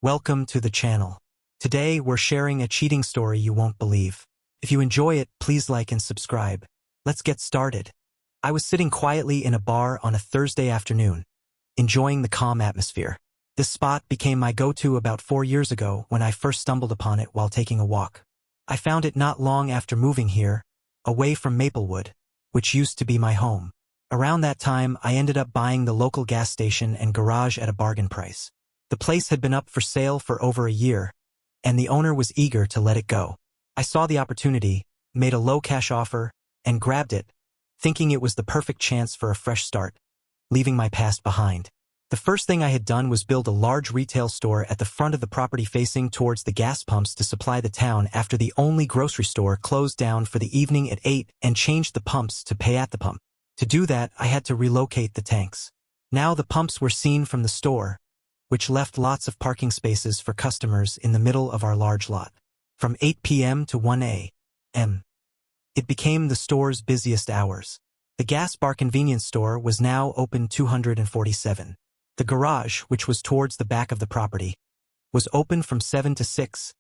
Welcome to the channel. Today we're sharing a cheating story you won't believe. If you enjoy it, please like and subscribe. Let's get started. I was sitting quietly in a bar on a Thursday afternoon, enjoying the calm atmosphere. This spot became my go-to about 4 years ago when I first stumbled upon it while taking a walk. I found it not long after moving here, away from Maplewood, which used to be my home. Around that time, I ended up buying the local gas station and garage at a bargain price. The place had been up for sale for over a year, and the owner was eager to let it go. I saw the opportunity, made a low cash offer, and grabbed it, thinking it was the perfect chance for a fresh start, leaving my past behind. The first thing I had done was build a large retail store at the front of the property facing towards the gas pumps to supply the town after the only grocery store closed down for the evening at 8 and changed the pumps to pay at the pump. To do that, I had to relocate the tanks. Now the pumps were seen from the store, which left lots of parking spaces for customers in the middle of our large lot. From 8 p.m. to 1 a.m., it became the store's busiest hours. The gas bar convenience store was now open 247. The garage, which was towards the back of the property, was open from 7 to 6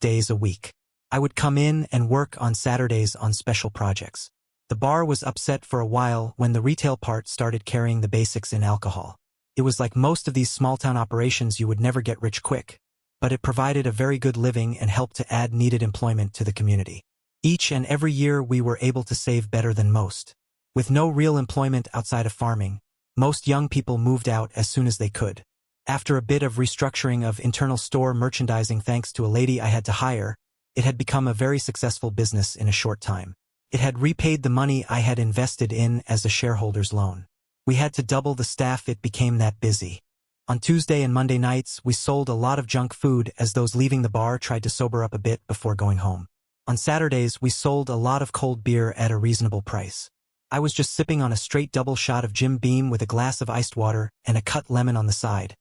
days a week. I would come in and work on Saturdays on special projects. The bar was upset for a while when the retail part started carrying the basics in alcohol. It was like most of these small-town operations, you would never get rich quick, but it provided a very good living and helped to add needed employment to the community. Each and every year we were able to save better than most. With no real employment outside of farming, most young people moved out as soon as they could. After a bit of restructuring of internal store merchandising thanks to a lady I had to hire, it had become a very successful business in a short time. It had repaid the money I had invested in as a shareholder's loan. We had to double the staff, it became that busy. On Tuesday and Monday nights, we sold a lot of junk food as those leaving the bar tried to sober up a bit before going home. On Saturdays, we sold a lot of cold beer at a reasonable price. I was just sipping on a straight double shot of Jim Beam with a glass of iced water and a cut lemon on the side,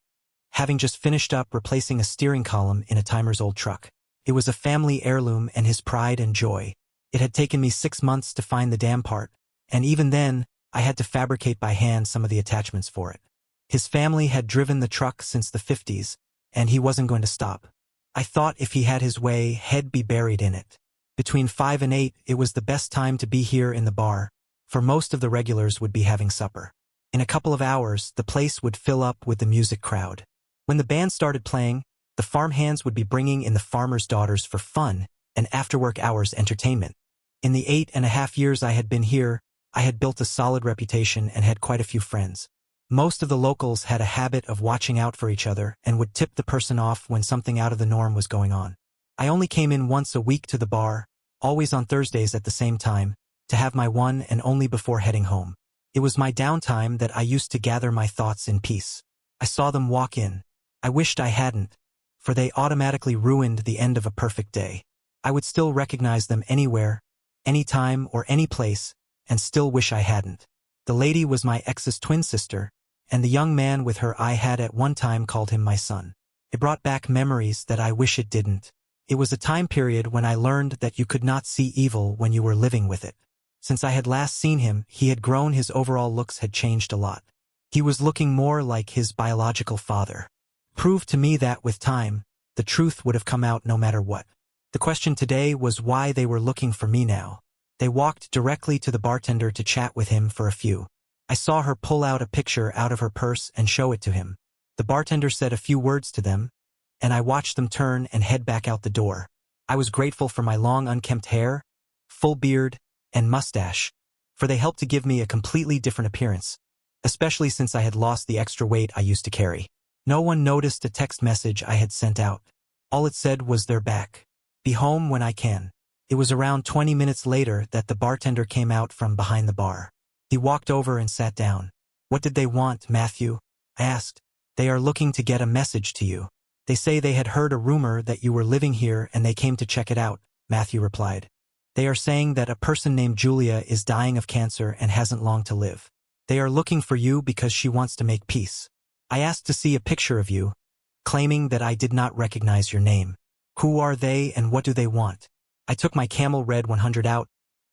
having just finished up replacing a steering column in a Timer's old truck. It was a family heirloom and his pride and joy. It had taken me 6 months to find the damn part, and even then, I had to fabricate by hand some of the attachments for it. His family had driven the truck since the 50s, and he wasn't going to stop. I thought if he had his way, he'd be buried in it. Between 5 and 8, it was the best time to be here in the bar, for most of the regulars would be having supper. In a couple of hours, the place would fill up with the music crowd. When the band started playing, the farmhands would be bringing in the farmers' daughters for fun and after-work hours entertainment. In the 8.5 years I had been here, I had built a solid reputation and had quite a few friends. Most of the locals had a habit of watching out for each other and would tip the person off when something out of the norm was going on. I only came in once a week to the bar, always on Thursdays at the same time, to have my one and only before heading home. It was my downtime that I used to gather my thoughts in peace. I saw them walk in. I wished I hadn't, for they automatically ruined the end of a perfect day. I would still recognize them anywhere, anytime or any place, and still wish I hadn't. The lady was my ex's twin sister, and the young man with her I had at one time called him my son. It brought back memories that I wish it didn't. It was a time period when I learned that you could not see evil when you were living with it. Since I had last seen him, he had grown, his overall looks had changed a lot. He was looking more like his biological father. Proved to me that with time, the truth would have come out no matter what. The question today was why they were looking for me now. They walked directly to the bartender to chat with him for a few. I saw her pull out a picture out of her purse and show it to him. The bartender said a few words to them, and I watched them turn and head back out the door. I was grateful for my long unkempt hair, full beard, and mustache, for they helped to give me a completely different appearance, especially since I had lost the extra weight I used to carry. No one noticed a text message I had sent out. All it said was they're back. Be home when I can. It was around 20 minutes later that the bartender came out from behind the bar. He walked over and sat down. What did they want, Matthew? I asked. They are looking to get a message to you. They say they had heard a rumor that you were living here and they came to check it out, Matthew replied. They are saying that a person named Julia is dying of cancer and hasn't long to live. They are looking for you because she wants to make peace. I asked to see a picture of you, claiming that I did not recognize your name. Who are they and what do they want? I took my Camel Red 100 out,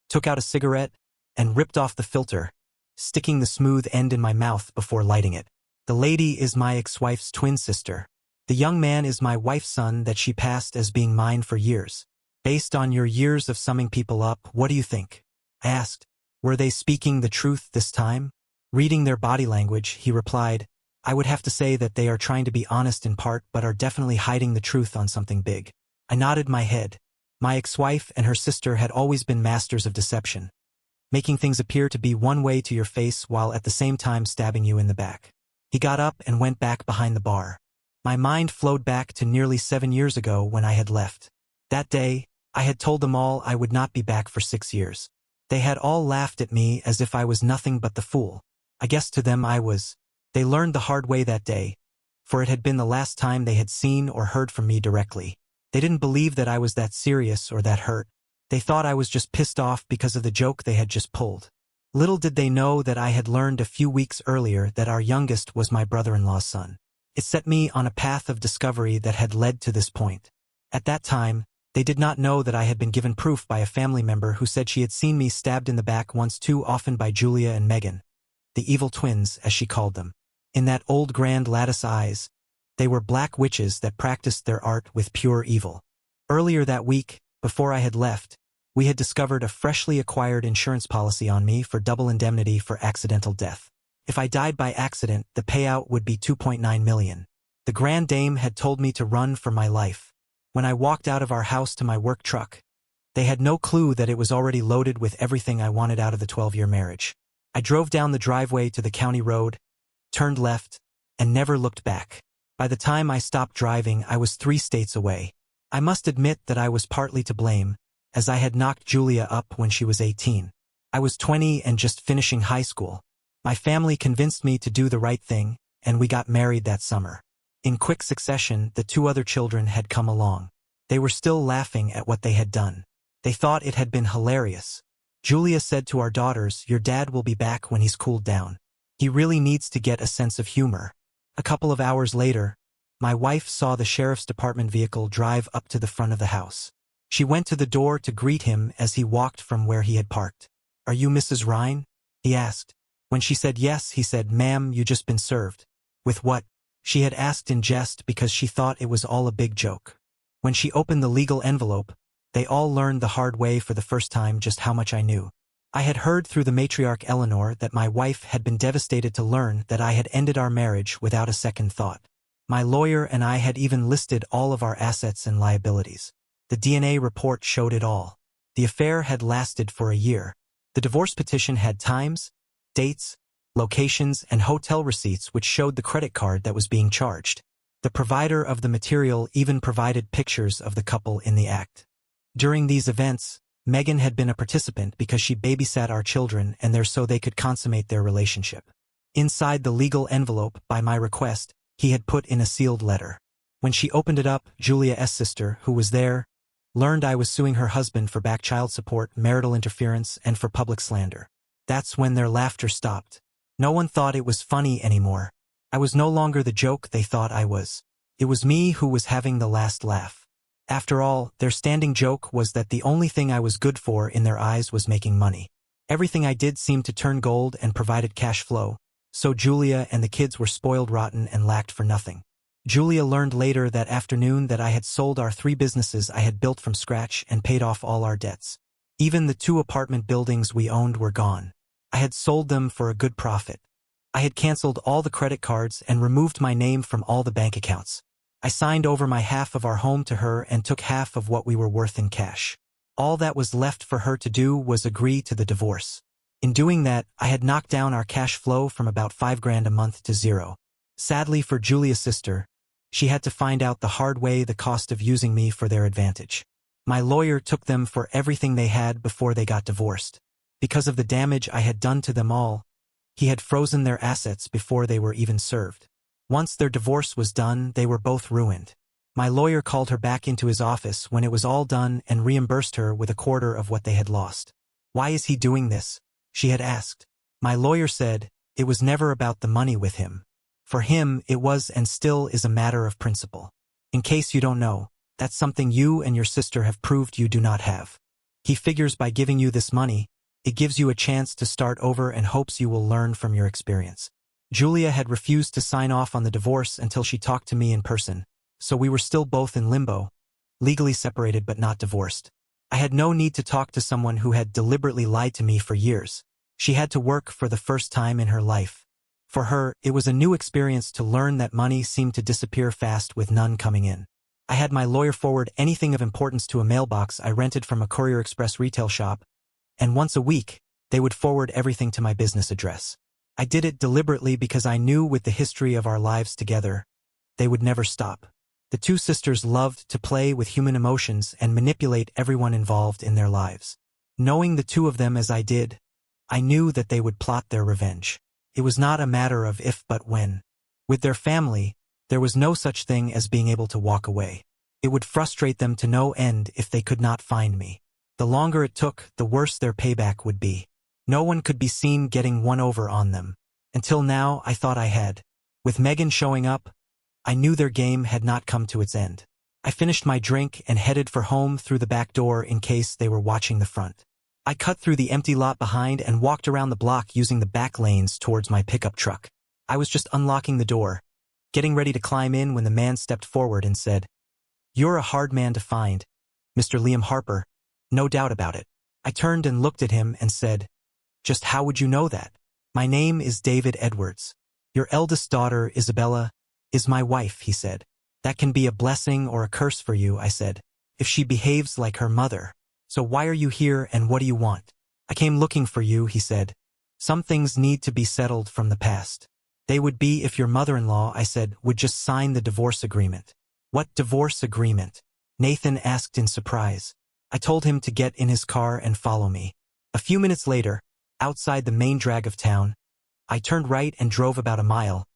took out a cigarette, and ripped off the filter, sticking the smooth end in my mouth before lighting it. The lady is my ex-wife's twin sister. The young man is my wife's son that she passed as being mine for years. Based on your years of summing people up, what do you think? I asked. Were they speaking the truth this time? Reading their body language, he replied, I would have to say that they are trying to be honest in part but are definitely hiding the truth on something big. I nodded my head. My ex-wife and her sister had always been masters of deception, making things appear to be one way to your face while at the same time stabbing you in the back. He got up and went back behind the bar. My mind flowed back to nearly 7 years ago when I had left. That day, I had told them all I would not be back for 6 years. They had all laughed at me as if I was nothing but the fool. I guess to them I was. They learned the hard way that day, for it had been the last time they had seen or heard from me directly. They didn't believe that I was that serious or that hurt. They thought I was just pissed off because of the joke they had just pulled. Little did they know that I had learned a few weeks earlier that our youngest was my brother-in-law's son. It set me on a path of discovery that had led to this point. At that time, they did not know that I had been given proof by a family member who said she had seen me stabbed in the back once too often by Julia and Megan, the evil twins, as she called them. In that old grand lattice eyes, they were black witches that practiced their art with pure evil. Earlier that week, before I had left, we had discovered a freshly acquired insurance policy on me for double indemnity for accidental death. If I died by accident, the payout would be $2.9 million. The Grand Dame had told me to run for my life. When I walked out of our house to my work truck, they had no clue that it was already loaded with everything I wanted out of the 12-year marriage. I drove down the driveway to the county road, turned left, and never looked back. By the time I stopped driving, I was 3 states away. I must admit that I was partly to blame, as I had knocked Julia up when she was 18. I was 20 and just finishing high school. My family convinced me to do the right thing, and we got married that summer. In quick succession, the 2 other children had come along. They were still laughing at what they had done. They thought it had been hilarious. Julia said to our daughters, "Your dad will be back when he's cooled down. He really needs to get a sense of humor." A couple of hours later, my wife saw the sheriff's department vehicle drive up to the front of the house. She went to the door to greet him as he walked from where he had parked. "Are you Mrs. Rhine?" he asked. When she said yes, he said, "Ma'am, you just been served." "With what?" she had asked in jest because she thought it was all a big joke. When she opened the legal envelope, they all learned the hard way for the first time just how much I knew. I had heard through the matriarch Eleanor that my wife had been devastated to learn that I had ended our marriage without a second thought. My lawyer and I had even listed all of our assets and liabilities. The DNA report showed it all. The affair had lasted for a year. The divorce petition had times, dates, locations, and hotel receipts which showed the credit card that was being charged. The provider of the material even provided pictures of the couple in the act. During these events, Megan had been a participant because she babysat our children and there so they could consummate their relationship. Inside the legal envelope, by my request, he had put in a sealed letter. When she opened it up, Julia's sister, who was there, learned I was suing her husband for back child support, marital interference, and for public slander. That's when their laughter stopped. No one thought it was funny anymore. I was no longer the joke they thought I was. It was me who was having the last laugh. After all, their standing joke was that the only thing I was good for in their eyes was making money. Everything I did seemed to turn gold and provided cash flow, so Julia and the kids were spoiled rotten and lacked for nothing. Julia learned later that afternoon that I had sold our 3 businesses I had built from scratch and paid off all our debts. Even the 2 apartment buildings we owned were gone. I had sold them for a good profit. I had canceled all the credit cards and removed my name from all the bank accounts. I signed over my half of our home to her and took half of what we were worth in cash. All that was left for her to do was agree to the divorce. In doing that, I had knocked down our cash flow from about $5,000 a month to 0. Sadly for Julia's sister, she had to find out the hard way the cost of using me for their advantage. My lawyer took them for everything they had before they got divorced. Because of the damage I had done to them all, he had frozen their assets before they were even served. Once their divorce was done, they were both ruined. My lawyer called her back into his office when it was all done and reimbursed her with a quarter of what they had lost. "Why is he doing this?" she had asked. My lawyer said, "It was never about the money with him. For him, it was and still is a matter of principle. In case you don't know, that's something you and your sister have proved you do not have. He figures by giving you this money, it gives you a chance to start over and hopes you will learn from your experience." Julia had refused to sign off on the divorce until she talked to me in person. so we were still both in limbo, legally separated but not divorced. I had no need to talk to someone who had deliberately lied to me for years. She had to work for the first time in her life. For her, it was a new experience to learn that money seemed to disappear fast with none coming in. I had my lawyer forward anything of importance to a mailbox I rented from a Courier Express retail shop, and once a week, they would forward everything to my business address. I did it deliberately because I knew with the history of our lives together, they would never stop. The two sisters loved to play with human emotions and manipulate everyone involved in their lives. Knowing the two of them as I did, I knew that they would plot their revenge. It was not a matter of if but when. With their family, there was no such thing as being able to walk away. It would frustrate them to no end if they could not find me. The longer it took, the worse their payback would be. No one could be seen getting one over on them. Until now, I thought I had. With Megan showing up, I knew their game had not come to its end. I finished my drink and headed for home through the back door in case they were watching the front. I cut through the empty lot behind and walked around the block using the back lanes towards my pickup truck. I was just unlocking the door, getting ready to climb in when the man stepped forward and said, "You're a hard man to find, Mr. Liam Harper, no doubt about it." I turned and looked at him and said, "Just how would you know that?" "My name is David Edwards. Your eldest daughter, Isabella, is my wife," he said. "That can be a blessing or a curse for you," I said, "if she behaves like her mother. So why are you here and what do you want?" "I came looking for you," he said. "Some things need to be settled from the past." "They would be if your mother-in-law," I said, "would just sign the divorce agreement." "What divorce agreement?" Nathan asked in surprise. I told him to get in his car and follow me. A few minutes later, outside the main drag of town, I turned right and drove about a mile,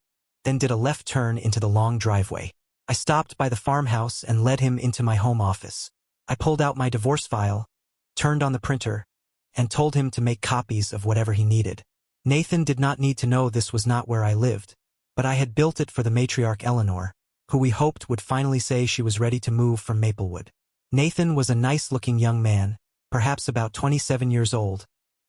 then did a left turn into the long driveway. I stopped by the farmhouse and led him into my home office. I pulled out my divorce file, turned on the printer, and told him to make copies of whatever he needed. Nathan did not need to know this was not where I lived, but I had built it for the matriarch Eleanor, who we hoped would finally say she was ready to move from Maplewood. Nathan was a nice-looking young man, perhaps about 27 years old,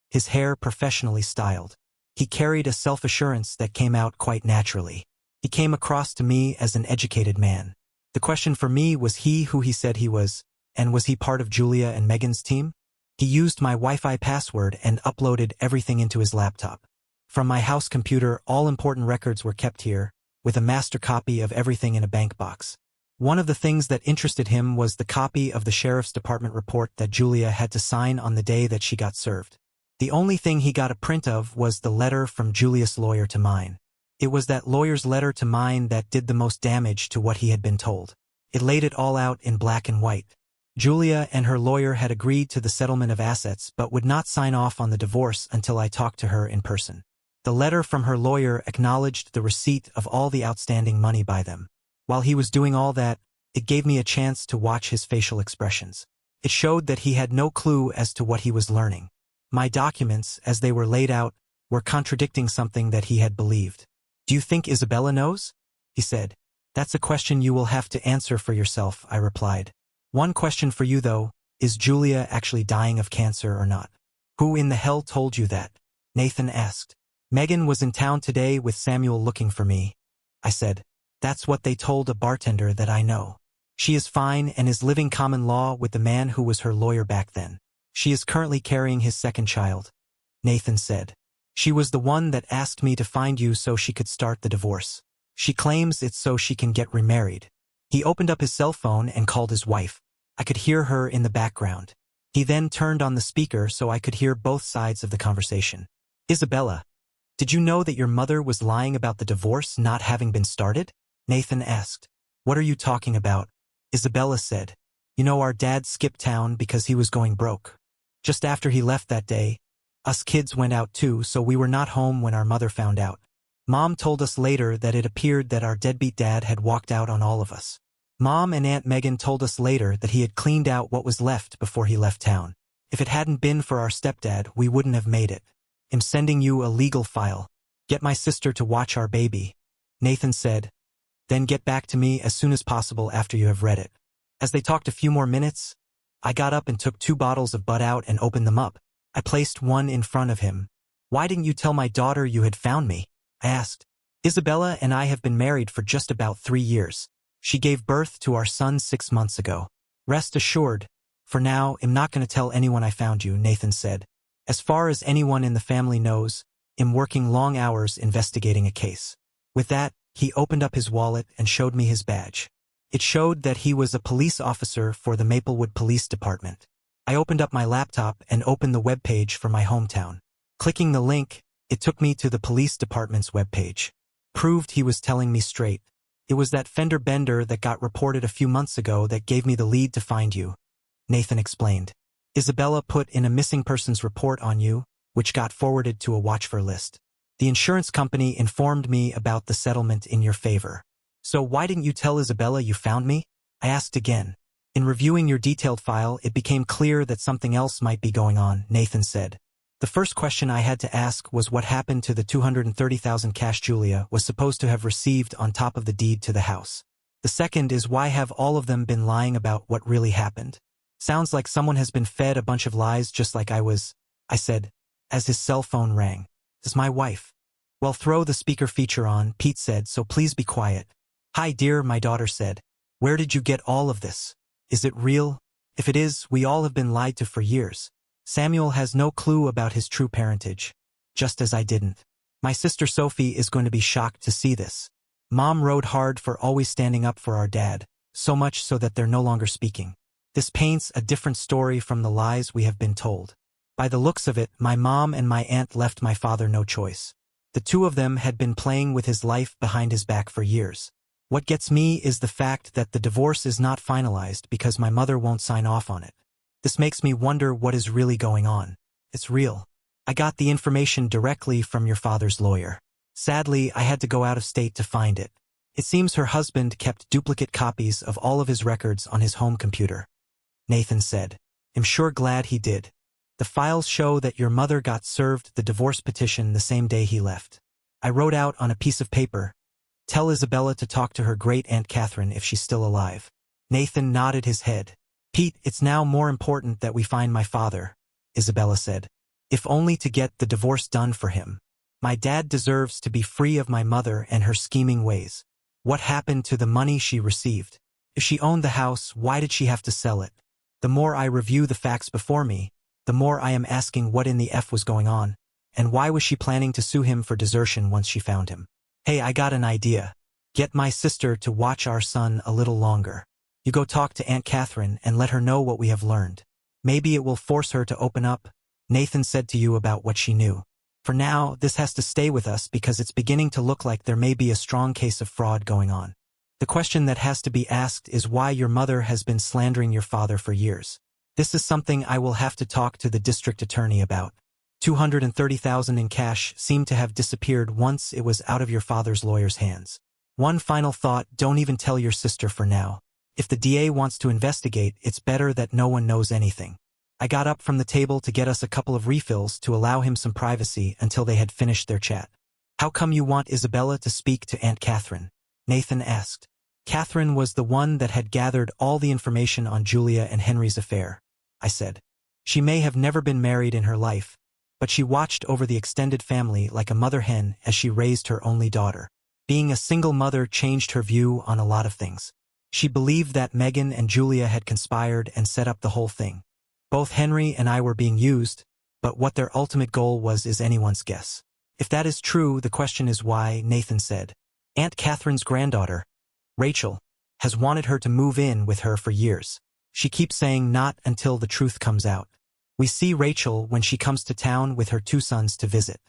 his hair professionally styled. He carried a self-assurance that came out quite naturally. He came across to me as an educated man. The question for me was he who he said he was, and was he part of Julia and Megan's team? He used my Wi-Fi password and uploaded everything into his laptop. From my house computer, all important records were kept here, with a master copy of everything in a bank box. One of the things that interested him was the copy of the sheriff's department report that Julia had to sign on the day that she got served. The only thing he got a print of was the letter from Julia's lawyer to mine. It was that lawyer's letter to mine that did the most damage to what he had been told. It laid it all out in black and white. Julia and her lawyer had agreed to the settlement of assets but would not sign off on the divorce until I talked to her in person. The letter from her lawyer acknowledged the receipt of all the outstanding money by them. While he was doing all that, it gave me a chance to watch his facial expressions. It showed that he had no clue as to what he was learning. My documents, as they were laid out, were contradicting something that he had believed. "Do you think Isabella knows?" he said. "That's a question you will have to answer for yourself," I replied. "One question for you, though, is Julia actually dying of cancer or not?" "Who in the hell told you that?" Nathan asked. "Megan was in town today with Samuel looking for me," I said. "That's what they told a bartender that I know. She is fine and is living common law with the man who was her lawyer back then. She is currently carrying his second child," Nathan said. "She was the one that asked me to find you so she could start the divorce. She claims it's so she can get remarried." He opened up his cell phone and called his wife. I could hear her in the background. He then turned on the speaker so I could hear both sides of the conversation. "Isabella, did you know that your mother was lying about the divorce not having been started?" Nathan asked. "What are you talking about?" Isabella said. "You know, our dad skipped town because he was going broke. Just after he left that day, us kids went out too, so we were not home when our mother found out. Mom told us later that it appeared that our deadbeat dad had walked out on all of us. Mom and Aunt Megan told us later that he had cleaned out what was left before he left town. If it hadn't been for our stepdad, we wouldn't have made it. I'm sending you a legal file. Get my sister to watch our baby," Nathan said. "Then get back to me as soon as possible after you have read it." As they talked a few more minutes, I got up and took 2 bottles of Bud out and opened them up. I placed one in front of him. "Why didn't you tell my daughter you had found me?" I asked. "Isabella and I have been married for just about 3 years. She gave birth to our son 6 months ago. Rest assured, for now, I'm not going to tell anyone I found you, Nathan said. As far as anyone in the family knows, I'm working long hours investigating a case. With that, he opened up his wallet and showed me his badge. It showed that he was a police officer for the Maplewood Police Department. I opened up my laptop and opened the webpage for my hometown. Clicking the link, it took me to the police department's webpage. Proved he was telling me straight. It was that fender bender that got reported a few months ago that gave me the lead to find you, Nathan explained. Isabella put in a missing persons report on you, which got forwarded to a watch for list. The insurance company informed me about the settlement in your favor. So why didn't you tell Isabella you found me? I asked again. In reviewing your detailed file, it became clear that something else might be going on, Nathan said. The first question I had to ask was what happened to the $230,000 cash Julia was supposed to have received on top of the deed to the house. The second is why have all of them been lying about what really happened? Sounds like someone has been fed a bunch of lies just like I was, I said, as his cell phone rang. It's my wife. Well, throw the speaker feature on, Pete said, so please be quiet. Hi dear, my daughter said. Where did you get all of this? Is it real? If it is, we all have been lied to for years. Samuel has no clue about his true parentage. Just as I didn't. My sister Sophie is going to be shocked to see this. Mom rode hard for always standing up for our dad, so much so that they're no longer speaking. This paints a different story from the lies we have been told. By the looks of it, my mom and my aunt left my father no choice. The two of them had been playing with his life behind his back for years. What gets me is the fact that the divorce is not finalized because my mother won't sign off on it. This makes me wonder what is really going on. It's real. I got the information directly from your father's lawyer. Sadly, I had to go out of state to find it. It seems her husband kept duplicate copies of all of his records on his home computer. Nathan said. I'm sure glad he did. The files show that your mother got served the divorce petition the same day he left. I wrote out on a piece of paper, tell Isabella to talk to her great-aunt Catherine if she's still alive. Nathan nodded his head. Pete, it's now more important that we find my father, Isabella said. If only to get the divorce done for him. My dad deserves to be free of my mother and her scheming ways. What happened to the money she received? If she owned the house, why did she have to sell it? The more I review the facts before me, the more I am asking what in the F was going on, and why was she planning to sue him for desertion once she found him? Hey, I got an idea. Get my sister to watch our son a little longer. You go talk to Aunt Catherine and let her know what we have learned. Maybe it will force her to open up, Nathan said to you about what she knew. For now, this has to stay with us because it's beginning to look like there may be a strong case of fraud going on. The question that has to be asked is why your mother has been slandering your father for years. This is something I will have to talk to the district attorney about. $230,000 in cash seemed to have disappeared once it was out of your father's lawyer's hands. One final thought, don't even tell your sister for now. If the DA wants to investigate, it's better that no one knows anything. I got up from the table to get us a couple of refills to allow him some privacy until they had finished their chat. How come you want Isabella to speak to Aunt Catherine? Nathan asked. Catherine was the one that had gathered all the information on Julia and Henry's affair, I said. She may have never been married in her life, but she watched over the extended family like a mother hen as she raised her only daughter. Being a single mother changed her view on a lot of things. She believed that Megan and Julia had conspired and set up the whole thing. Both Henry and I were being used, but what their ultimate goal was is anyone's guess. If that is true, the question is why, Nathan said. Aunt Catherine's granddaughter, Rachel, has wanted her to move in with her for years. She keeps saying not until the truth comes out. We see Rachel when she comes to town with her 2 sons to visit.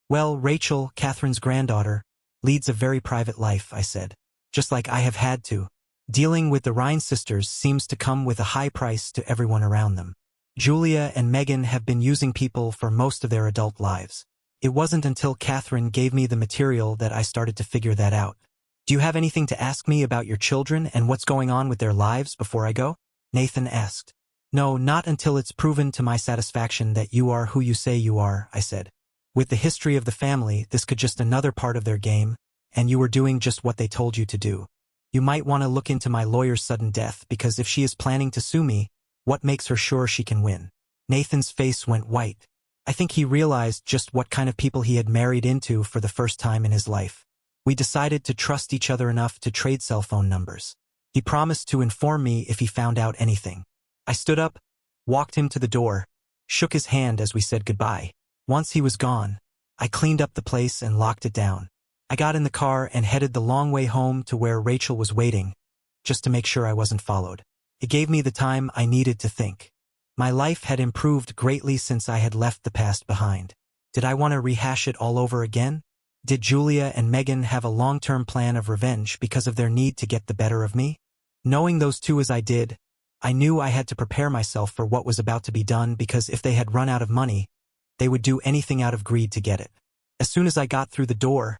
Well, Rachel, Catherine's granddaughter, leads a very private life, I said. Just like I have had to. Dealing with the Rhine sisters seems to come with a high price to everyone around them. Julia and Megan have been using people for most of their adult lives. It wasn't until Catherine gave me the material that I started to figure that out. Do you have anything to ask me about your children and what's going on with their lives before I go? Nathan asked. No, not until it's proven to my satisfaction that you are who you say you are, I said. With the history of the family, this could just another part of their game, and you were doing just what they told you to do. You might want to look into my lawyer's sudden death because if she is planning to sue me, what makes her sure she can win? Nathan's face went white. I think he realized just what kind of people he had married into for the first time in his life. We decided to trust each other enough to trade cell phone numbers. He promised to inform me if he found out anything. I stood up, walked him to the door, shook his hand as we said goodbye. Once he was gone, I cleaned up the place and locked it down. I got in the car and headed the long way home to where Rachel was waiting, just to make sure I wasn't followed. It gave me the time I needed to think. My life had improved greatly since I had left the past behind. Did I want to rehash it all over again? Did Julia and Megan have a long-term plan of revenge because of their need to get the better of me? Knowing those two as I did, I knew I had to prepare myself for what was about to be done because if they had run out of money, they would do anything out of greed to get it. As soon as I got through the door,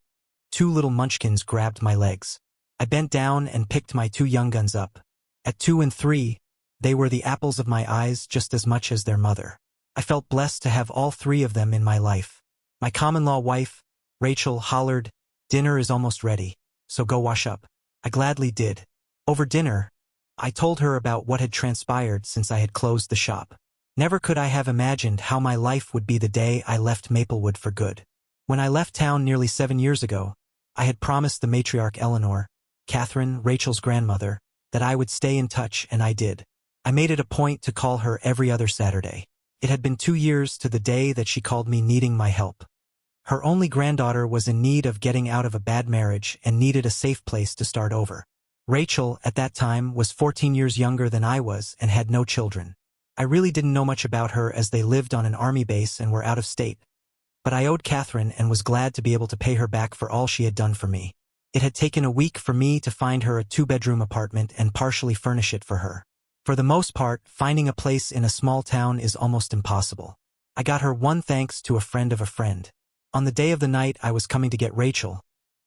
two little munchkins grabbed my legs. I bent down and picked my two young guns up. At 2 and 3, they were the apples of my eyes just as much as their mother. I felt blessed to have all three of them in my life. My common-law wife, Rachel, hollered, "Dinner is almost ready, so go wash up." I gladly did. Over dinner, I told her about what had transpired since I had closed the shop. Never could I have imagined how my life would be the day I left Maplewood for good. When I left town nearly 7 years ago, I had promised the matriarch Eleanor, Catherine, Rachel's grandmother, that I would stay in touch, and I did. I made it a point to call her every other Saturday. It had been 2 years to the day that she called me needing my help. Her only granddaughter was in need of getting out of a bad marriage and needed a safe place to start over. Rachel, at that time, was 14 years younger than I was and had no children. I really didn't know much about her as they lived on an army base and were out of state. But I owed Catherine and was glad to be able to pay her back for all she had done for me. It had taken a week for me to find her a 2-bedroom apartment and partially furnish it for her. For the most part, finding a place in a small town is almost impossible. I got her one thanks to a friend of a friend. On the day of the night I was coming to get Rachel,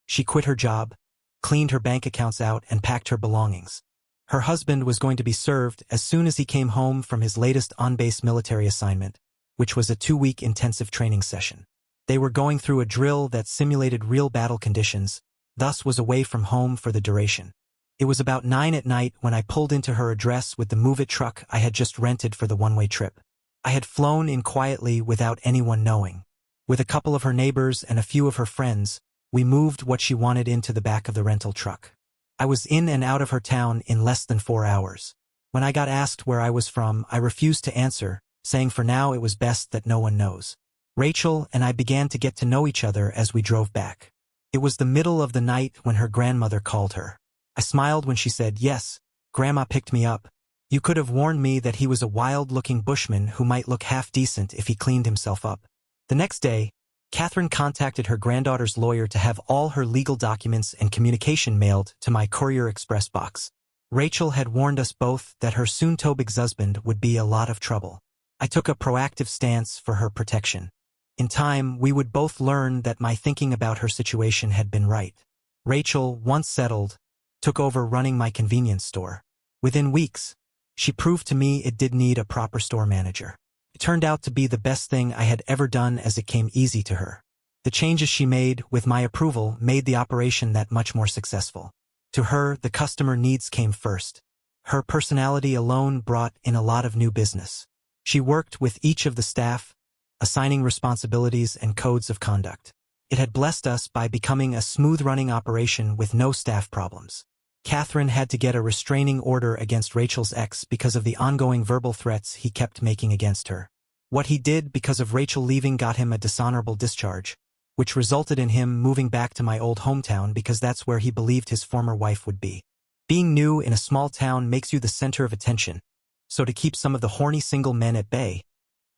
she quit her job, cleaned her bank accounts out, and packed her belongings. Her husband was going to be served as soon as he came home from his latest on-base military assignment, which was a 2-week intensive training session. They were going through a drill that simulated real battle conditions, thus was away from home for the duration. It was about 9 at night when I pulled into her address with the move-it truck I had just rented for the one-way trip. I had flown in quietly without anyone knowing. With a couple of her neighbors and a few of her friends, we moved what she wanted into the back of the rental truck. I was in and out of her town in less than 4 hours. When I got asked where I was from, I refused to answer, saying for now it was best that no one knows. Rachel and I began to get to know each other as we drove back. It was the middle of the night when her grandmother called her. I smiled when she said, "Yes, Grandma picked me up. You could have warned me that he was a wild-looking bushman who might look half-decent if he cleaned himself up." The next day, Catherine contacted her granddaughter's lawyer to have all her legal documents and communication mailed to my Courier Express box. Rachel had warned us both that her soon-to-be ex-husband would be a lot of trouble. I took a proactive stance for her protection. In time, we would both learn that my thinking about her situation had been right. Rachel, once settled, took over running my convenience store. Within weeks, she proved to me it did need a proper store manager. It turned out to be the best thing I had ever done as it came easy to her. The changes she made, with my approval, made the operation that much more successful. To her, the customer needs came first. Her personality alone brought in a lot of new business. She worked with each of the staff, assigning responsibilities and codes of conduct. It had blessed us by becoming a smooth-running operation with no staff problems. Catherine had to get a restraining order against Rachel's ex because of the ongoing verbal threats he kept making against her. What he did because of Rachel leaving got him a dishonorable discharge, which resulted in him moving back to my old hometown because that's where he believed his former wife would be. Being new in a small town makes you the center of attention, so to keep some of the horny single men at bay,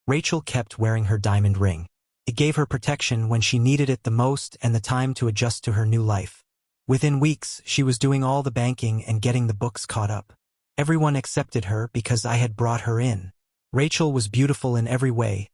Rachel kept wearing her diamond ring. It gave her protection when she needed it the most and the time to adjust to her new life. Within weeks, she was doing all the banking and getting the books caught up. Everyone accepted her because I had brought her in. Rachel was beautiful in every way,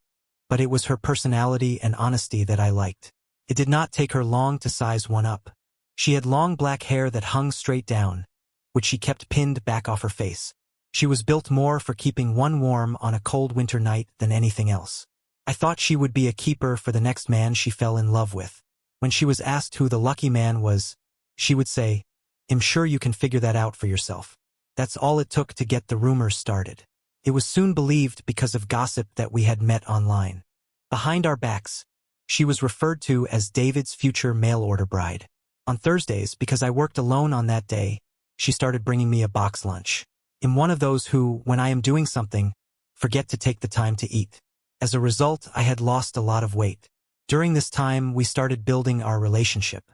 but it was her personality and honesty that I liked. It did not take her long to size one up. She had long black hair that hung straight down, which she kept pinned back off her face. She was built more for keeping one warm on a cold winter night than anything else. I thought she would be a keeper for the next man she fell in love with. When she was asked who the lucky man was, she would say, "I'm sure you can figure that out for yourself." That's all it took to get the rumors started. It was soon believed because of gossip that we had met online. Behind our backs, she was referred to as David's future mail-order bride. On Thursdays, because I worked alone on that day, she started bringing me a box lunch. I'm one of those who, when I am doing something, forget to take the time to eat. As a result, I had lost a lot of weight. During this time, we started building our relationship.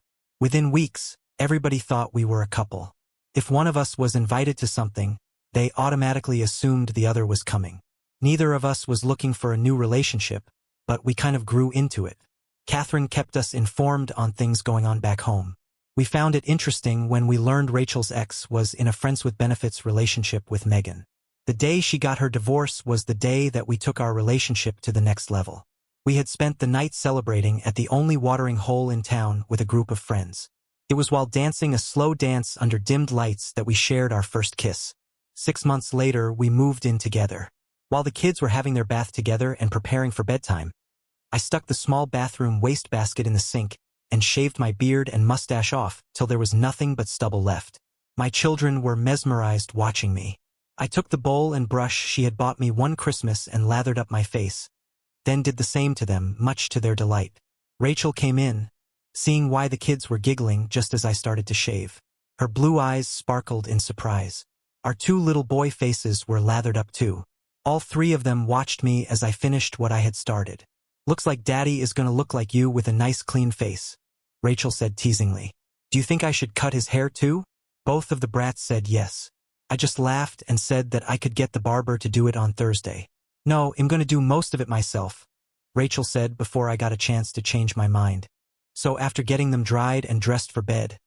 Within weeks, everybody thought we were a couple. If one of us was invited to something, they automatically assumed the other was coming. Neither of us was looking for a new relationship, but we kind of grew into it. Catherine kept us informed on things going on back home. We found it interesting when we learned Rachel's ex was in a friends with benefits relationship with Megan. The day she got her divorce was the day that we took our relationship to the next level. We had spent the night celebrating at the only watering hole in town with a group of friends. It was while dancing a slow dance under dimmed lights that we shared our first kiss. 6 months later, we moved in together. While the kids were having their bath together and preparing for bedtime, I stuck the small bathroom wastebasket in the sink and shaved my beard and mustache off till there was nothing but stubble left. My children were mesmerized watching me. I took the bowl and brush she had bought me one Christmas and lathered up my face, then did the same to them, much to their delight. Rachel came in, seeing why the kids were giggling just as I started to shave. Her blue eyes sparkled in surprise. Our 2 little boy faces were lathered up too. All 3 of them watched me as I finished what I had started. "Looks like Daddy is gonna look like you with a nice clean face," Rachel said teasingly. "Do you think I should cut his hair too?" Both of the brats said yes. I just laughed and said that I could get the barber to do it on Thursday. "No, I'm gonna do most of it myself," Rachel said before I got a chance to change my mind. So after getting them dried and dressed for bed,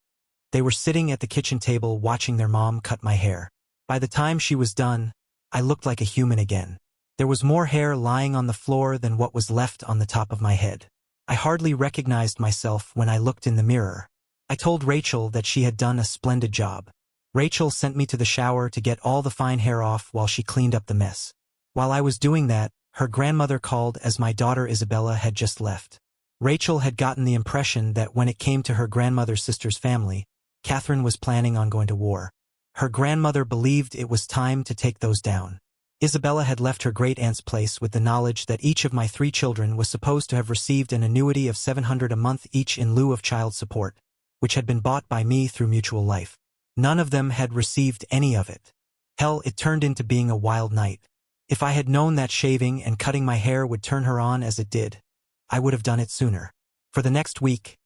they were sitting at the kitchen table watching their mom cut my hair. By the time she was done, I looked like a human again. There was more hair lying on the floor than what was left on the top of my head. I hardly recognized myself when I looked in the mirror. I told Rachel that she had done a splendid job. Rachel sent me to the shower to get all the fine hair off while she cleaned up the mess. While I was doing that, her grandmother called as my daughter Isabella had just left. Rachel had gotten the impression that when it came to her grandmother's sister's family, Catherine was planning on going to war. Her grandmother believed it was time to take those down. Isabella had left her great-aunt's place with the knowledge that each of my 3 children was supposed to have received an annuity of $700 a month each in lieu of child support, which had been bought by me through Mutual Life. None of them had received any of it. Hell, it turned into being a wild night. If I had known that shaving and cutting my hair would turn her on as it did, I would have done it sooner. For the next week,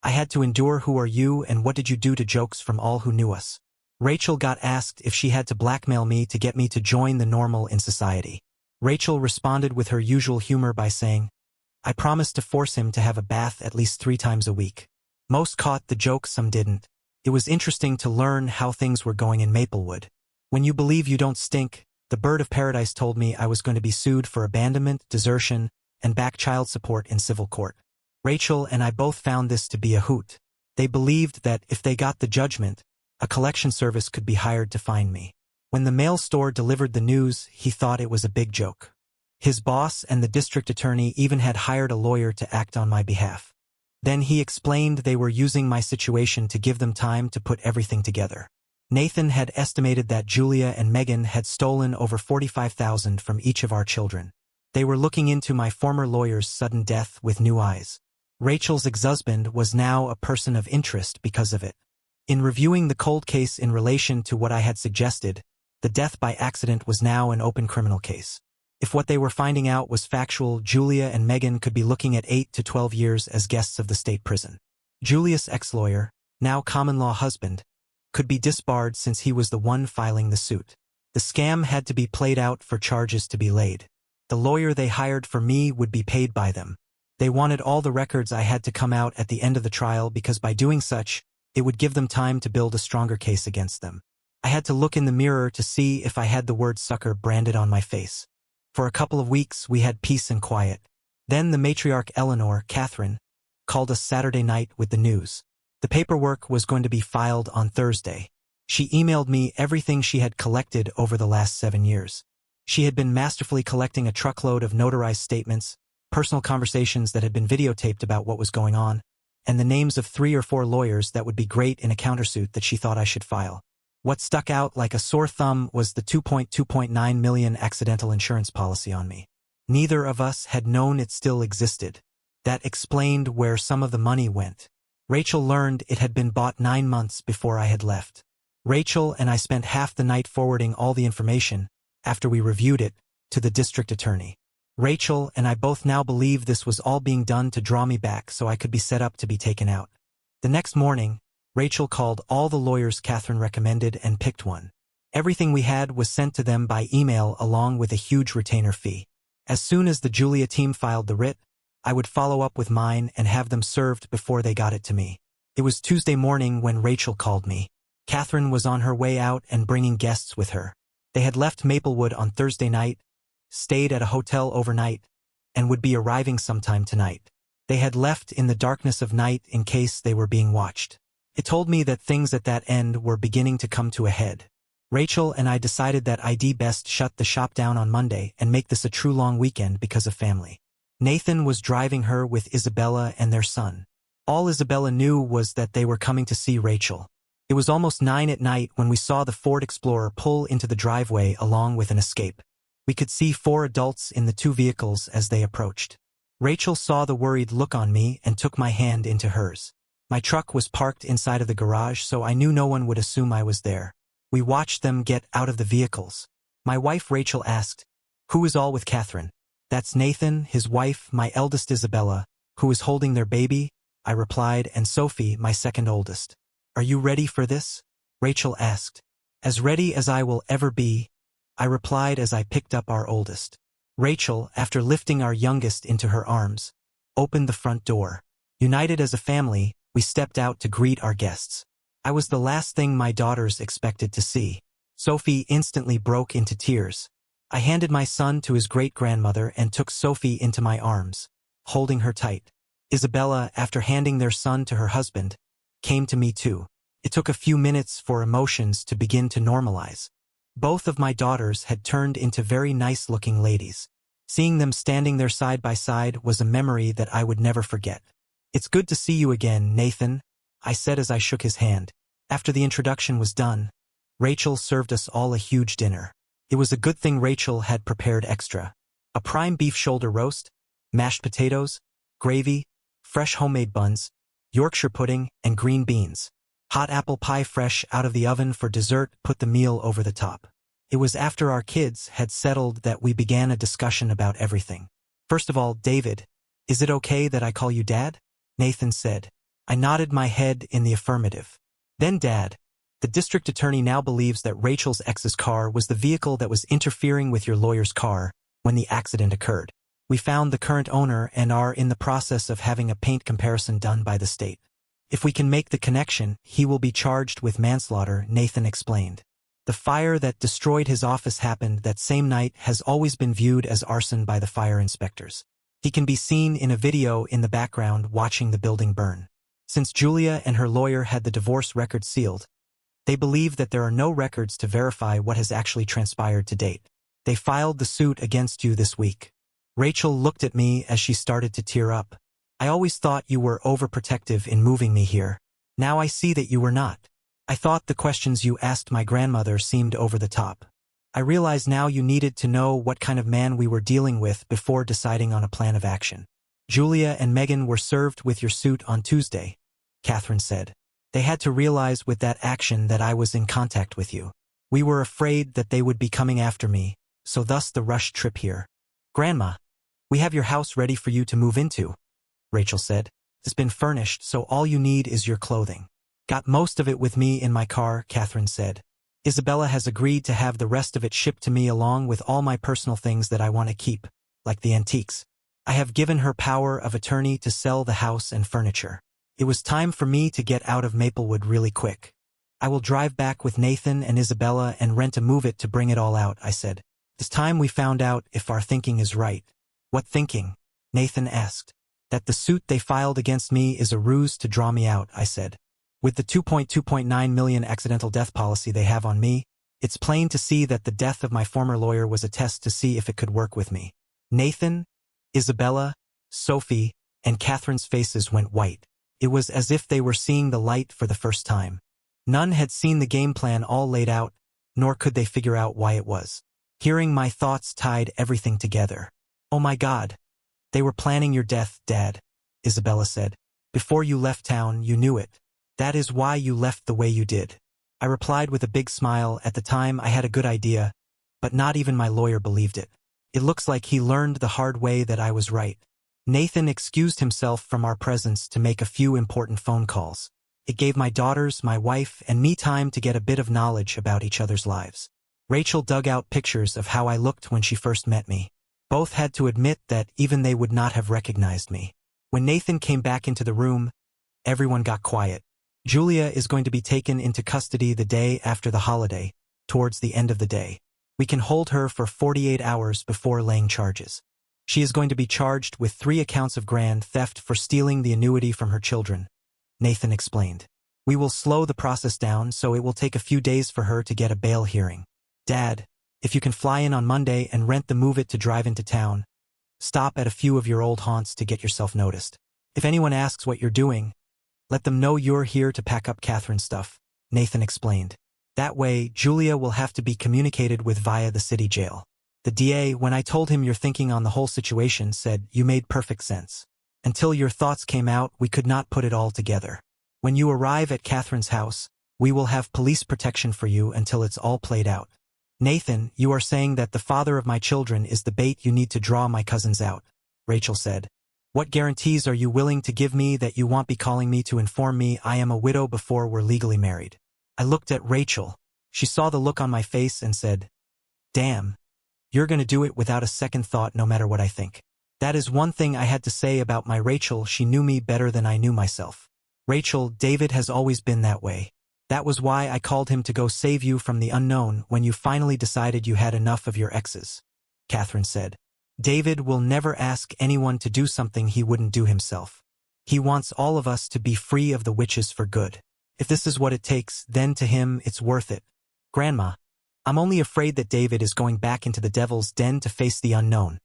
I had to endure "who are you and what did you do" to jokes from all who knew us. Rachel got asked if she had to blackmail me to get me to join the normal in society. Rachel responded with her usual humor by saying, "I promised to force him to have a bath at least 3 times a week." Most caught the joke, some didn't. It was interesting to learn how things were going in Maplewood. When you believe you don't stink, the bird of paradise told me I was going to be sued for abandonment, desertion, and back child support in civil court. Rachel and I both found this to be a hoot. They believed that if they got the judgment, a collection service could be hired to find me. When the mail store delivered the news, he thought it was a big joke. His boss and the district attorney even had hired a lawyer to act on my behalf. Then he explained they were using my situation to give them time to put everything together. Nathan had estimated that Julia and Megan had stolen over $45,000 from each of our children. They were looking into my former lawyer's sudden death with new eyes. Rachel's ex-husband was now a person of interest because of it. In reviewing the cold case in relation to what I had suggested, the death by accident was now an open criminal case. If what they were finding out was factual, Julia and Megan could be looking at 8 to 12 years as guests of the state prison. Julia's ex-lawyer, now common-law husband, could be disbarred since he was the one filing the suit. The scam had to be played out for charges to be laid. The lawyer they hired for me would be paid by them. They wanted all the records I had to come out at the end of the trial because by doing such, it would give them time to build a stronger case against them. I had to look in the mirror to see if I had the word sucker branded on my face. For a couple of weeks, we had peace and quiet. Then the matriarch Eleanor, Catherine, called us Saturday night with the news. The paperwork was going to be filed on Thursday. She emailed me everything she had collected over the last 7 years. She had been masterfully collecting a truckload of notarized statements, personal conversations that had been videotaped about what was going on, and the names of 3 or 4 lawyers that would be great in a countersuit that she thought I should file. What stuck out like a sore thumb was the $2.9 million accidental insurance policy on me. Neither of us had known it still existed. That explained where some of the money went. Rachel learned it had been bought 9 months before I had left. Rachel and I spent half the night forwarding all the information, after we reviewed it, to the district attorney. Rachel and I both now believe this was all being done to draw me back so I could be set up to be taken out. The next morning, Rachel called all the lawyers Catherine recommended and picked one. Everything we had was sent to them by email along with a huge retainer fee. As soon as the Julia team filed the writ, I would follow up with mine and have them served before they got it to me. It was Tuesday morning when Rachel called me. Catherine was on her way out and bringing guests with her. They had left Maplewood on Thursday night, stayed at a hotel overnight, and would be arriving sometime tonight. They had left in the darkness of night in case they were being watched. It told me that things at that end were beginning to come to a head. Rachel and I decided that I'd best shut the shop down on Monday and make this a true long weekend because of family. Nathan was driving her with Isabella and their son. All Isabella knew was that they were coming to see Rachel. It was almost 9 at night when we saw the Ford Explorer pull into the driveway along with an Escape. We could see 4 adults in the 2 vehicles as they approached. Rachel saw the worried look on me and took my hand into hers. My truck was parked inside of the garage, so I knew no one would assume I was there. We watched them get out of the vehicles. My wife Rachel asked, "Who is all with Catherine?" "That's Nathan, his wife, my eldest Isabella, who is holding their baby," I replied, "and Sophie, my second oldest." "Are you ready for this?" Rachel asked. "As ready as I will ever be," I replied as I picked up our oldest. Rachel, after lifting our youngest into her arms, opened the front door. United as a family, we stepped out to greet our guests. I was the last thing my daughters expected to see. Sophie instantly broke into tears. I handed my son to his great-grandmother and took Sophie into my arms, holding her tight. Isabella, after handing their son to her husband, came to me too. It took a few minutes for emotions to begin to normalize. Both of my daughters had turned into very nice-looking ladies. Seeing them standing there side by side was a memory that I would never forget. "It's good to see you again, Nathan," I said as I shook his hand. After the introduction was done, Rachel served us all a huge dinner. It was a good thing Rachel had prepared extra. A prime beef shoulder roast, mashed potatoes, gravy, fresh homemade buns, Yorkshire pudding, and green beans. Hot apple pie fresh out of the oven for dessert put the meal over the top. It was after our kids had settled that we began a discussion about everything. "First of all, David, is it okay that I call you Dad?" Nathan said. I nodded my head in the affirmative. "Then Dad, the district attorney now believes that Rachel's ex's car was the vehicle that was interfering with your lawyer's car when the accident occurred. We found the current owner and are in the process of having a paint comparison done by the state. If we can make the connection, he will be charged with manslaughter," Nathan explained. "The fire that destroyed his office happened that same night has always been viewed as arson by the fire inspectors. He can be seen in a video in the background watching the building burn. Since Julia and her lawyer had the divorce record sealed, they believe that there are no records to verify what has actually transpired to date. They filed the suit against you this week." Rachel looked at me as she started to tear up. "I always thought you were overprotective in moving me here. Now I see that you were not. I thought the questions you asked my grandmother seemed over the top. I realize now you needed to know what kind of man we were dealing with before deciding on a plan of action. Julia and Megan were served with your suit on Tuesday," Catherine said. "They had to realize with that action that I was in contact with you. We were afraid that they would be coming after me, so thus the rushed trip here." "Grandma, we have your house ready for you to move into," Rachel said. "It's been furnished, so all you need is your clothing." "Got most of it with me in my car," Catherine said. "Isabella has agreed to have the rest of it shipped to me along with all my personal things that I want to keep, like the antiques. I have given her power of attorney to sell the house and furniture. It was time for me to get out of Maplewood really quick. I will drive back with Nathan and Isabella and rent a move-it to bring it all out," I said. "It's time we found out if our thinking is right." "What thinking?" Nathan asked. "That the suit they filed against me is a ruse to draw me out," I said. "With the $2.9 million accidental death policy they have on me, it's plain to see that the death of my former lawyer was a test to see if it could work with me." Nathan, Isabella, Sophie, and Catherine's faces went white. It was as if they were seeing the light for the first time. None had seen the game plan all laid out, nor could they figure out why it was. Hearing my thoughts tied everything together. "Oh my God. They were planning your death, Dad," Isabella said. "Before you left town, you knew it. That is why you left the way you did." I replied with a big smile. At the time I had a good idea, but not even my lawyer believed it. It looks like he learned the hard way that I was right. Nathan excused himself from our presence to make a few important phone calls. It gave my daughters, my wife, and me time to get a bit of knowledge about each other's lives. Rachel dug out pictures of how I looked when she first met me. Both had to admit that even they would not have recognized me. When Nathan came back into the room, everyone got quiet. Julia is going to be taken into custody the day after the holiday, towards the end of the day. We can hold her for 48 hours before laying charges. She is going to be charged with 3 accounts of grand theft for stealing the annuity from her children, Nathan explained. We will slow the process down, so it will take a few days for her to get a bail hearing. Dad, if you can fly in on Monday and rent the Move It to drive into town, stop at a few of your old haunts to get yourself noticed. If anyone asks what you're doing, let them know you're here to pack up Catherine's stuff, Nathan explained. That way, Julia will have to be communicated with via the city jail. The DA, when I told him your thinking on the whole situation, said, "You made perfect sense. Until your thoughts came out, we could not put it all together. When you arrive at Catherine's house, we will have police protection for you until it's all played out." Nathan, you are saying that the father of my children is the bait you need to draw my cousins out, Rachel said. What guarantees are you willing to give me that you won't be calling me to inform me I am a widow before we're legally married? I looked at Rachel. She saw the look on my face and said, "Damn, you're going to do it without a second thought no matter what I think." That is one thing I had to say about my Rachel. She knew me better than I knew myself. Rachel, David has always been that way. That was why I called him to go save you from the unknown when you finally decided you had enough of your exes, Catherine said. David will never ask anyone to do something he wouldn't do himself. He wants all of us to be free of the witches for good. If this is what it takes, then to him it's worth it. Grandma, I'm only afraid that David is going back into the devil's den to face the unknown.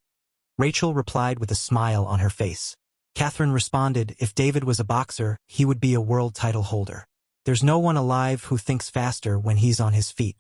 Rachel replied with a smile on her face. Catherine responded, if David was a boxer, he would be a world title holder. There's no one alive who thinks faster when he's on his feet.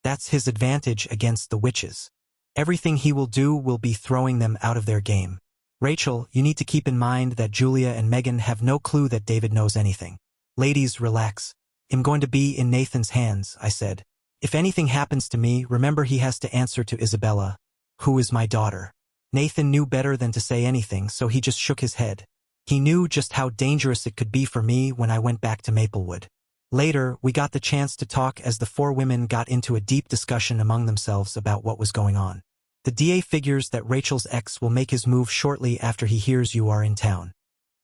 That's his advantage against the witches. Everything he will do will be throwing them out of their game. Rachel, you need to keep in mind that Julia and Megan have no clue that David knows anything. Ladies, relax. I'm going to be in Nathan's hands, I said. If anything happens to me, remember he has to answer to Isabella, who is my daughter. Nathan knew better than to say anything, so he just shook his head. He knew just how dangerous it could be for me when I went back to Maplewood. Later, we got the chance to talk as the 4 women got into a deep discussion among themselves about what was going on. The DA figures that Rachel's ex will make his move shortly after he hears you are in town.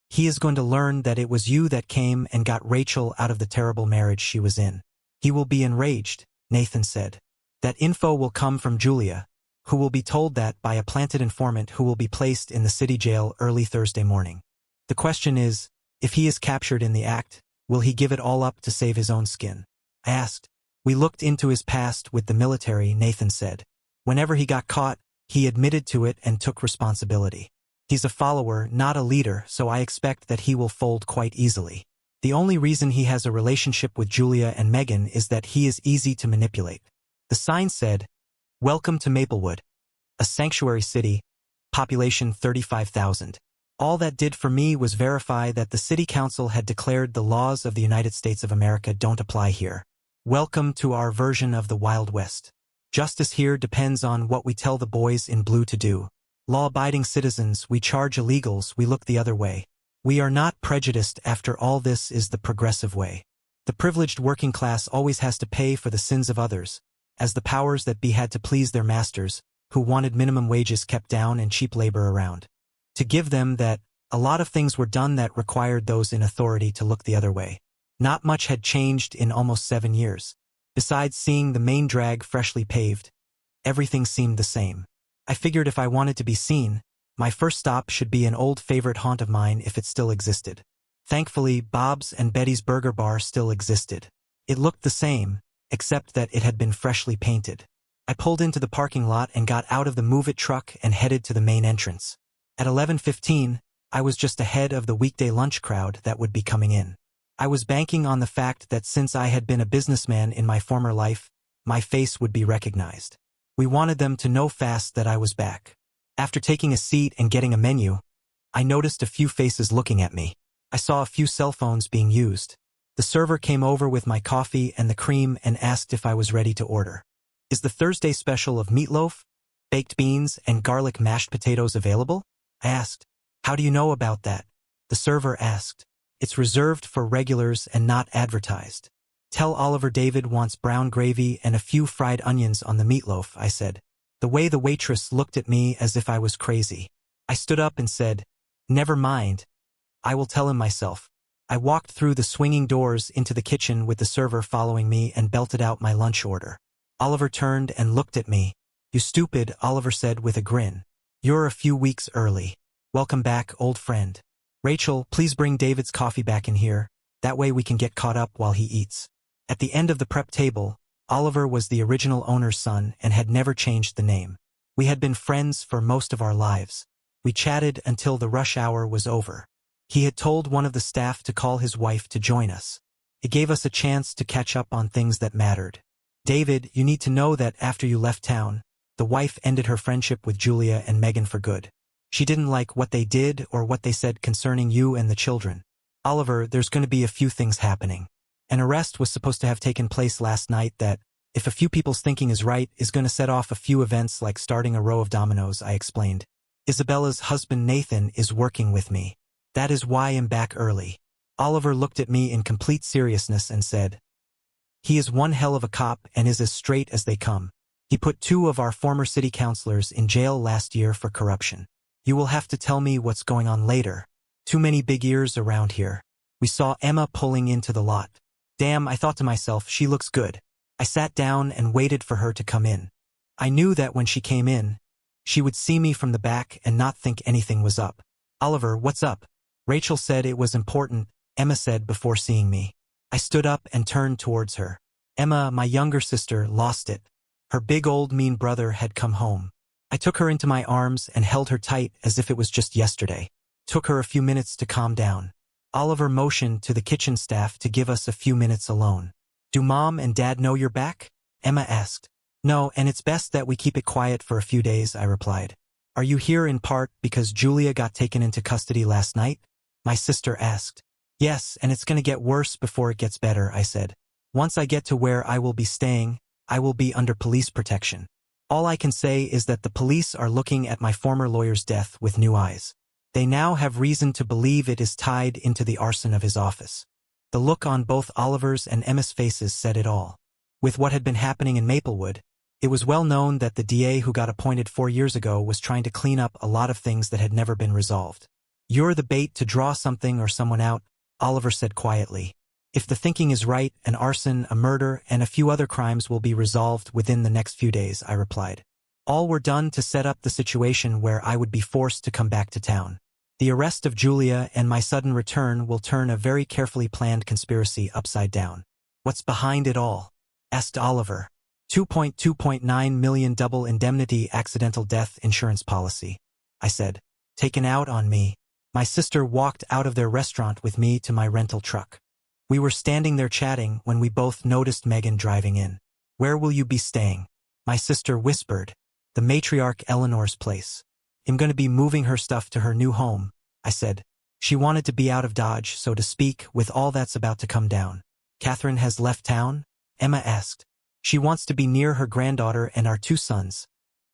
He is going to learn that it was you that came and got Rachel out of the terrible marriage she was in. He will be enraged, Nathan said. That info will come from Julia, who will be told that by a planted informant who will be placed in the city jail early Thursday morning. The question is, if he is captured in the act, will he give it all up to save his own skin? I asked. We looked into his past with the military, Nathan said. Whenever he got caught, he admitted to it and took responsibility. He's a follower, not a leader, so I expect that he will fold quite easily. The only reason he has a relationship with Julia and Megan is that he is easy to manipulate. The sign said, "Welcome to Maplewood, a sanctuary city, population 35,000. All that did for me was verify that the city council had declared the laws of the United States of America don't apply here. Welcome to our version of the Wild West. Justice here depends on what we tell the boys in blue to do. Law-abiding citizens, we charge illegals, we look the other way. We are not prejudiced. After all, this is the progressive way. The privileged working class always has to pay for the sins of others, as the powers that be had to please their masters, who wanted minimum wages kept down and cheap labor around. To give them that, a lot of things were done that required those in authority to look the other way. Not much had changed in almost 7 years. Besides seeing the main drag freshly paved, everything seemed the same. I figured if I wanted to be seen, my first stop should be an old favorite haunt of mine if it still existed. Thankfully, Bob's and Betty's Burger Bar still existed. It looked the same, except that it had been freshly painted. I pulled into the parking lot and got out of the Move It truck and headed to the main entrance. At 11:15, I was just ahead of the weekday lunch crowd that would be coming in. I was banking on the fact that since I had been a businessman in my former life, my face would be recognized. We wanted them to know fast that I was back. After taking a seat and getting a menu, I noticed a few faces looking at me. I saw a few cell phones being used. The server came over with my coffee and the cream and asked if I was ready to order. Is the Thursday special of meatloaf, baked beans, and garlic mashed potatoes available? I asked. How do you know about that? The server asked. It's reserved for regulars and not advertised. Tell Oliver David wants brown gravy and a few fried onions on the meatloaf, I said. The way the waitress looked at me as if I was crazy. I stood up and said, never mind. I will tell him myself. I walked through the swinging doors into the kitchen with the server following me and belted out my lunch order. Oliver turned and looked at me. You stupid, Oliver said with a grin. You're a few weeks early. Welcome back, old friend. Rachel, please bring David's coffee back in here. That way we can get caught up while he eats. At the end of the prep table, Oliver was the original owner's son and had never changed the name. We had been friends for most of our lives. We chatted until the rush hour was over. He had told one of the staff to call his wife to join us. It gave us a chance to catch up on things that mattered. David, you need to know that after you left town, the wife ended her friendship with Julia and Megan for good. She didn't like what they did or what they said concerning you and the children. Oliver, there's going to be a few things happening. An arrest was supposed to have taken place last night that, if a few people's thinking is right, is going to set off a few events like starting a row of dominoes, I explained. Isabella's husband Nathan is working with me. That is why I'm back early. Oliver looked at me in complete seriousness and said, he is one hell of a cop and is as straight as they come. He put 2 of our former city councilors in jail last year for corruption. You will have to tell me what's going on later. Too many big ears around here. We saw Emma pulling into the lot. Damn, I thought to myself, she looks good. I sat down and waited for her to come in. I knew that when she came in, she would see me from the back and not think anything was up. Oliver, what's up? Rachel said it was important, Emma said before seeing me. I stood up and turned towards her. Emma, my younger sister, lost it. Her big old mean brother had come home. I took her into my arms and held her tight as if it was just yesterday. Took her a few minutes to calm down. Oliver motioned to the kitchen staff to give us a few minutes alone. Do Mom and Dad know you're back? Emma asked. No, and it's best that we keep it quiet for a few days, I replied. Are you here in part because Julia got taken into custody last night? My sister asked. Yes, and it's going to get worse before it gets better, I said. Once I get to where I will be staying, I will be under police protection. All I can say is that the police are looking at my former lawyer's death with new eyes. They now have reason to believe it is tied into the arson of his office. The look on both Oliver's and Emma's faces said it all. With what had been happening in Maplewood, it was well known that the DA who got appointed 4 years ago was trying to clean up a lot of things that had never been resolved. You're the bait to draw something or someone out, Oliver said quietly. If the thinking is right, an arson, a murder, and a few other crimes will be resolved within the next few days, I replied. All were done to set up the situation where I would be forced to come back to town. The arrest of Julia and my sudden return will turn a very carefully planned conspiracy upside down. What's behind it all? Asked Oliver. 2.9 million double indemnity accidental death insurance policy, I said. Taken out on me. My sister walked out of their restaurant with me to my rental truck. We were standing there chatting when we both noticed Megan driving in. Where will you be staying? My sister whispered. The matriarch Eleanor's place. I'm going to be moving her stuff to her new home, I said. She wanted to be out of Dodge, so to speak, with all that's about to come down. Catherine has left town? Emma asked. She wants to be near her granddaughter and our 2 sons.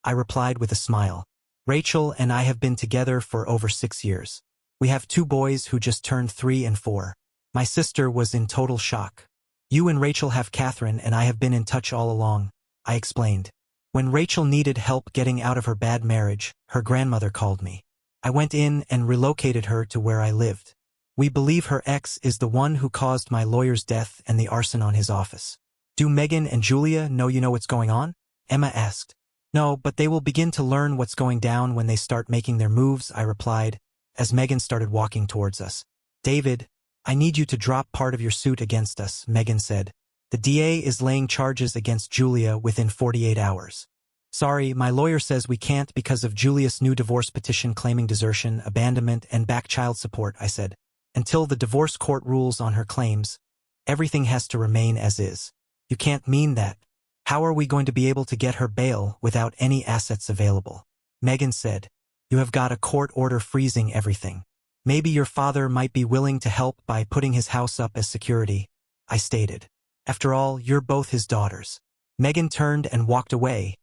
I replied with a smile. Rachel and I have been together for over 6 years. We have 2 boys who just turned 3 and 4. My sister was in total shock. You and Rachel have Catherine and I have been in touch all along, I explained. When Rachel needed help getting out of her bad marriage, her grandmother called me. I went in and relocated her to where I lived. We believe her ex is the one who caused my lawyer's death and the arson on his office. Do Megan and Julia know you know what's going on? Emma asked. No, but they will begin to learn what's going down when they start making their moves, I replied, as Megan started walking towards us. David, I need you to drop part of your suit against us, Megan said. The DA is laying charges against Julia within 48 hours. Sorry, my lawyer says we can't because of Julia's new divorce petition claiming desertion, abandonment, and back child support, I said. Until the divorce court rules on her claims, everything has to remain as is. You can't mean that. How are we going to be able to get her bail without any assets available? Megan said. You have got a court order freezing everything. Maybe your father might be willing to help by putting his house up as security, I stated. After all, you're both his daughters. Megan turned and walked away,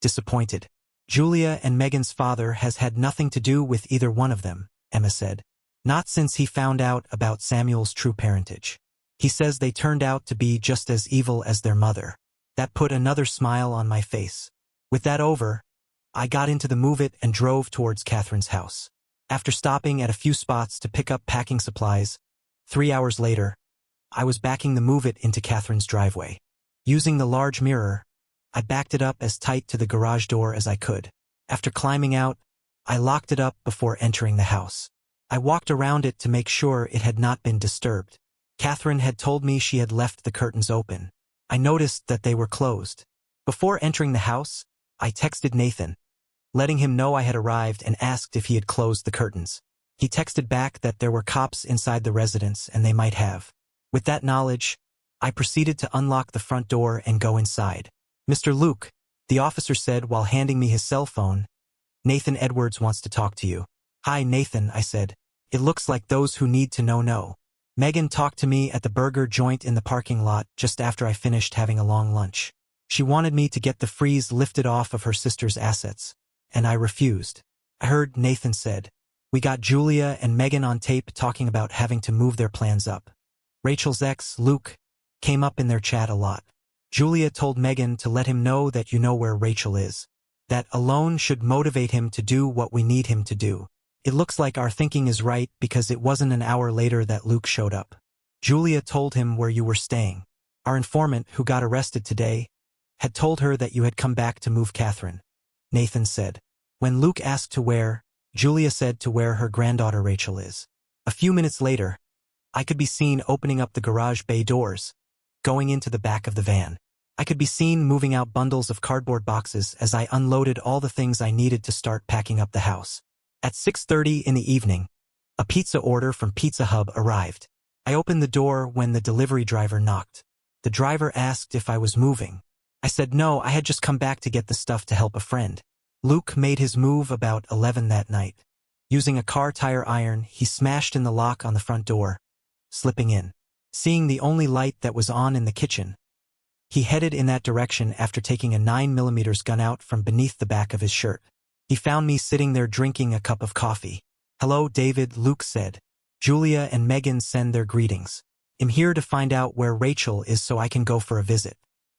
disappointed. Julia and Megan's father has had nothing to do with either one of them, Emma said. Not since he found out about Samuel's true parentage. He says they turned out to be just as evil as their mother. That put another smile on my face. With that over, I got into the Move It and drove towards Catherine's house. After stopping at a few spots to pick up packing supplies, 3 hours later, I was backing the Move It into Catherine's driveway. Using the large mirror, I backed it up as tight to the garage door as I could. After climbing out, I locked it up before entering the house. I walked around it to make sure it had not been disturbed. Catherine had told me she had left the curtains open. I noticed that they were closed. Before entering the house, I texted Nathan, letting him know I had arrived and asked if he had closed the curtains. He texted back that there were cops inside the residence and they might have. With that knowledge, I proceeded to unlock the front door and go inside. Mr. Luke, the officer said while handing me his cell phone, Nathan Edwards wants to talk to you. Hi, Nathan, I said. It looks like those who need to know. Megan talked to me at the burger joint in the parking lot just after I finished having a long lunch. She wanted me to get the freeze lifted off of her sister's assets, and I refused. I heard Nathan said, we got Julia and Megan on tape talking about having to move their plans up. Rachel's ex, Luke, came up in their chat a lot. Julia told Megan to let him know that you know where Rachel is. That alone should motivate him to do what we need him to do. It looks like our thinking is right because it wasn't an hour later that Luke showed up. Julia told him where you were staying. Our informant, who got arrested today, had told her that you had come back to move Catherine. Nathan said. When Luke asked to where, Julia said to where her granddaughter Rachel is. A few minutes later, I could be seen opening up the garage bay doors, going into the back of the van. I could be seen moving out bundles of cardboard boxes as I unloaded all the things I needed to start packing up the house. At 6:30 in the evening, a pizza order from Pizza Hut arrived. I opened the door when the delivery driver knocked. The driver asked if I was moving. I said no, I had just come back to get the stuff to help a friend. Luke made his move about 11 that night. Using a car tire iron, he smashed in the lock on the front door, slipping in. Seeing the only light that was on in the kitchen, he headed in that direction after taking a 9mm gun out from beneath the back of his shirt. He found me sitting there drinking a cup of coffee. Hello, David, Luke said. Julia and Megan send their greetings. I'm here to find out where Rachel is so I can go for a visit.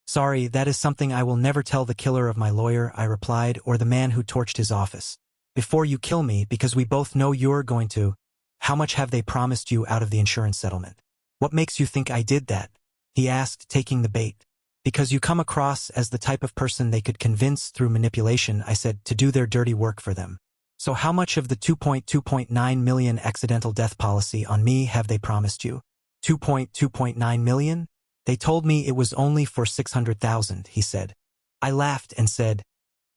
Sorry, that is something I will never tell the killer of my lawyer, I replied, or the man who torched his office. Before you kill me, because we both know you're going to. How much have they promised you out of the insurance settlement? What makes you think I did that? He asked, taking the bait. Because you come across as the type of person they could convince through manipulation, I said, to do their dirty work for them. So how much of the $2.9 million accidental death policy on me have they promised you? $2.9 million? They told me it was only for $600,000, he said. I laughed and said,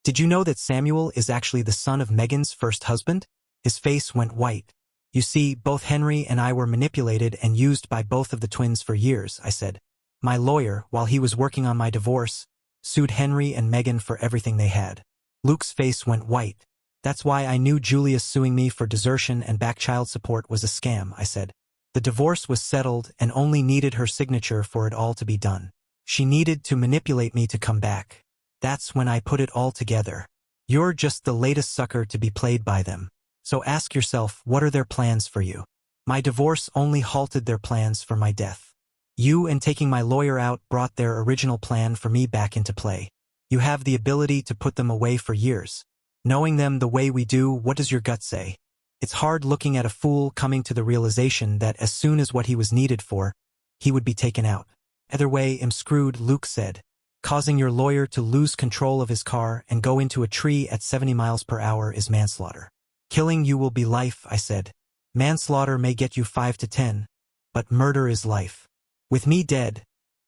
did you know that Samuel is actually the son of Megan's first husband? His face went white. You see, both Henry and I were manipulated and used by both of the twins for years, I said. My lawyer, while he was working on my divorce, sued Henry and Megan for everything they had. Luke's face went white. That's why I knew Julia suing me for desertion and back child support was a scam, I said. The divorce was settled and only needed her signature for it all to be done. She needed to manipulate me to come back. That's when I put it all together. You're just the latest sucker to be played by them. So ask yourself, what are their plans for you? My divorce only halted their plans for my death. You and taking my lawyer out brought their original plan for me back into play. You have the ability to put them away for years. Knowing them the way we do, what does your gut say? It's hard looking at a fool coming to the realization that as soon as what he was needed for, he would be taken out. Either way, I'm screwed, Luke said. Causing your lawyer to lose control of his car and go into a tree at 70 miles per hour is manslaughter. Killing you will be life, I said. Manslaughter may get you 5 to 10, but murder is life. With me dead,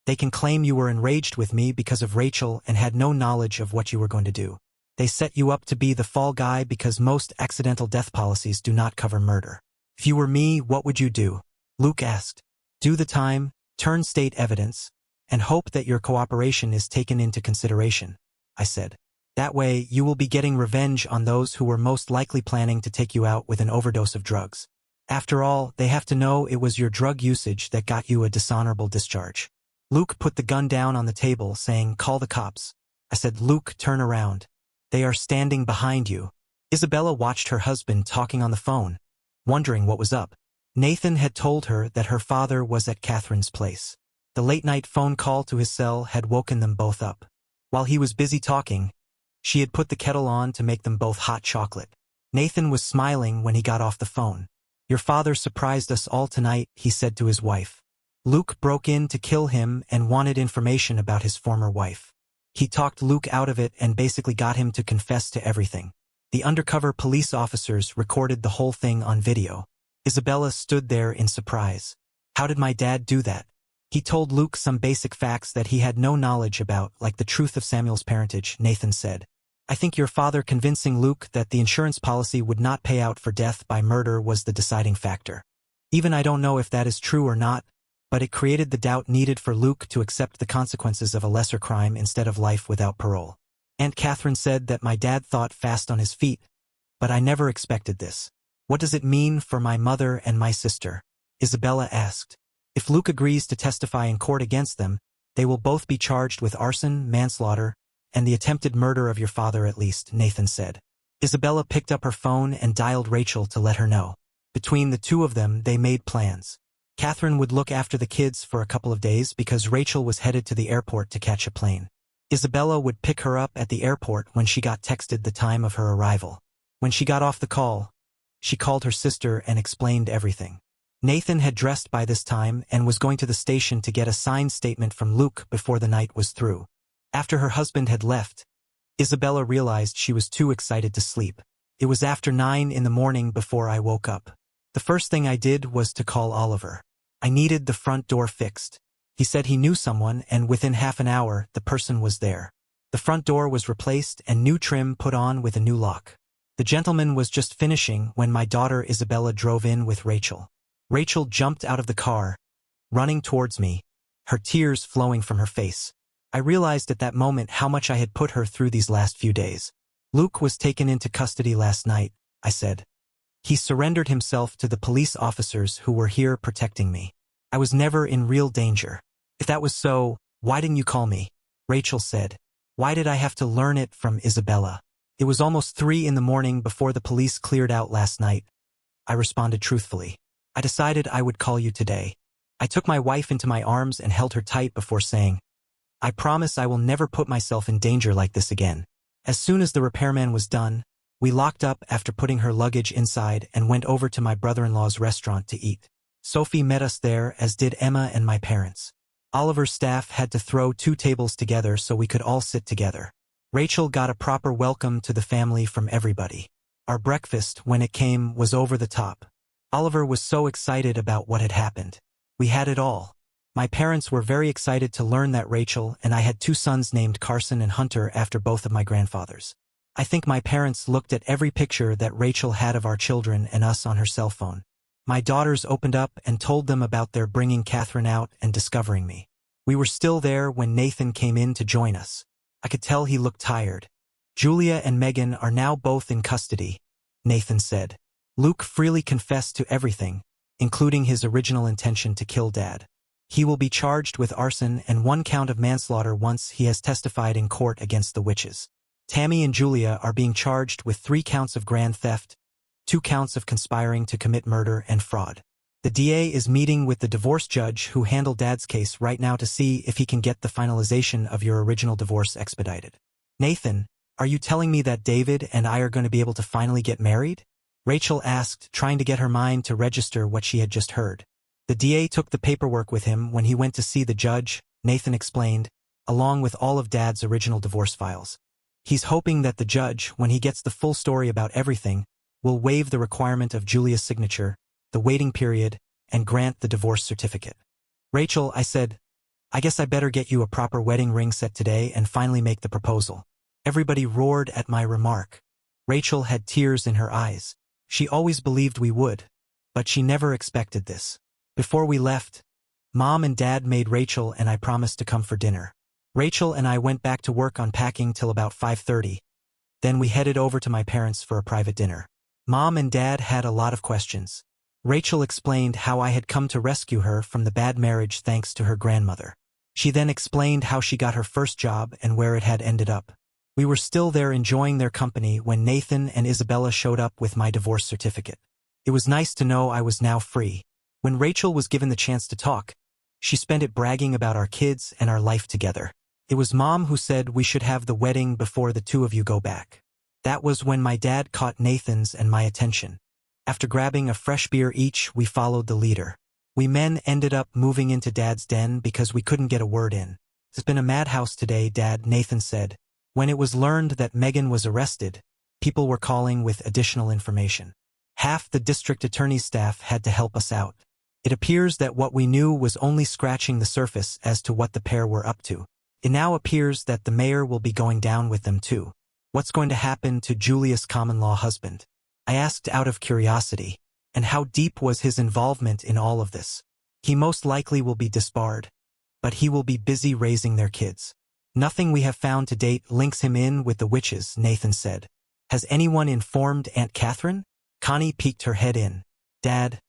they can claim you were enraged with me because of Rachel and had no knowledge of what you were going to do. They set you up to be the fall guy because most accidental death policies do not cover murder. If you were me, what would you do? Luke asked. Do the time, turn state evidence, and hope that your cooperation is taken into consideration, I said. That way, you will be getting revenge on those who were most likely planning to take you out with an overdose of drugs. After all, they have to know it was your drug usage that got you a dishonorable discharge. Luke put the gun down on the table, saying, "Call the cops." I said, "Luke, turn around. They are standing behind you." Isabella watched her husband talking on the phone, wondering what was up. Nathan had told her that her father was at Catherine's place. The late-night phone call to his cell had woken them both up. While he was busy talking, she had put the kettle on to make them both hot chocolate. Nathan was smiling when he got off the phone. "Your father surprised us all tonight," he said to his wife. "Luke broke in to kill him and wanted information about his former wife. He talked Luke out of it and basically got him to confess to everything. The undercover police officers recorded the whole thing on video." Isabella stood there in surprise. "How did my dad do that?" "He told Luke some basic facts that he had no knowledge about, like the truth of Samuel's parentage," Nathan said. "I think your father convincing Luke that the insurance policy would not pay out for death by murder was the deciding factor. Even I don't know if that is true or not, but it created the doubt needed for Luke to accept the consequences of a lesser crime instead of life without parole. Aunt Catherine said that my dad thought fast on his feet, but I never expected this." "What does it mean for my mother and my sister?" Isabella asked. "If Luke agrees to testify in court against them, they will both be charged with arson, manslaughter, and the attempted murder of your father at least," Nathan said. Isabella picked up her phone and dialed Rachel to let her know. Between the two of them, they made plans. Catherine would look after the kids for a couple of days because Rachel was headed to the airport to catch a plane. Isabella would pick her up at the airport when she got texted the time of her arrival. When she got off the call, she called her sister and explained everything. Nathan had dressed by this time and was going to the station to get a signed statement from Luke before the night was through. After her husband had left, Isabella realized she was too excited to sleep. It was after 9 in the morning before I woke up. The first thing I did was to call Oliver. I needed the front door fixed. He said he knew someone, and within half an hour, the person was there. The front door was replaced and new trim put on with a new lock. The gentleman was just finishing when my daughter Isabella drove in with Rachel. Rachel jumped out of the car, running towards me, her tears flowing from her face. I realized at that moment how much I had put her through these last few days. "Luke was taken into custody last night," I said. "He surrendered himself to the police officers who were here protecting me. I was never in real danger." "If that was so, why didn't you call me?" Rachel said. "Why did I have to learn it from Isabella?" "It was almost 3 in the morning before the police cleared out last night," I responded truthfully. "I decided I would call you today." I took my wife into my arms and held her tight before saying, "I promise I will never put myself in danger like this again." As soon as the repairman was done, we locked up after putting her luggage inside and went over to my brother-in-law's restaurant to eat. Sophie met us there, as did Emma and my parents. Oliver's staff had to throw 2 tables together so we could all sit together. Rachel got a proper welcome to the family from everybody. Our breakfast, when it came, was over the top. Oliver was so excited about what had happened. We had it all. My parents were very excited to learn that Rachel and I had 2 sons named Carson and Hunter after both of my grandfathers. I think my parents looked at every picture that Rachel had of our children and us on her cell phone. My daughters opened up and told them about their bringing Catherine out and discovering me. We were still there when Nathan came in to join us. I could tell he looked tired. "Julia and Megan are now both in custody," Nathan said. "Luke freely confessed to everything, including his original intention to kill Dad. He will be charged with arson and 1 count of manslaughter once he has testified in court against the witches. Tammy and Julia are being charged with 3 counts of grand theft, 2 counts of conspiring to commit murder and fraud. The DA is meeting with the divorce judge who handled Dad's case right now to see if he can get the finalization of your original divorce expedited." "Nathan, are you telling me that David and I are going to be able to finally get married?" Rachel asked, trying to get her mind to register what she had just heard. "The DA took the paperwork with him when he went to see the judge," Nathan explained, "along with all of Dad's original divorce files. He's hoping that the judge, when he gets the full story about everything, will waive the requirement of Julia's signature, the waiting period, and grant the divorce certificate." "Rachel," I said, "I guess I better get you a proper wedding ring set today and finally make the proposal." Everybody roared at my remark. Rachel had tears in her eyes. She always believed we would, but she never expected this. Before we left, Mom and Dad made Rachel and I promise to come for dinner. Rachel and I went back to work on packing till about 5:30. Then we headed over to my parents for a private dinner. Mom and Dad had a lot of questions. Rachel explained how I had come to rescue her from the bad marriage thanks to her grandmother. She then explained how she got her first job and where it had ended up. We were still there enjoying their company when Nathan and Isabella showed up with my divorce certificate. It was nice to know I was now free. When Rachel was given the chance to talk, she spent it bragging about our kids and our life together. It was Mom who said we should have the wedding before the two of you go back. That was when my dad caught Nathan's and my attention. After grabbing a fresh beer each, we followed the leader. We men ended up moving into Dad's den because we couldn't get a word in. "It's been a madhouse today, Dad," Nathan said. When it was learned that Megan was arrested, people were calling with additional information. Half the district attorney's staff had to help us out. It appears that what we knew was only scratching the surface as to what the pair were up to. It now appears that the mayor will be going down with them too. What's going to happen to Julius' common-law husband? I asked out of curiosity. And how deep was his involvement in all of this? He most likely will be disbarred, but he will be busy raising their kids. Nothing we have found to date links him in with the witches, Nathan said. Has anyone informed Aunt Catherine? Connie peeked her head in. Dad,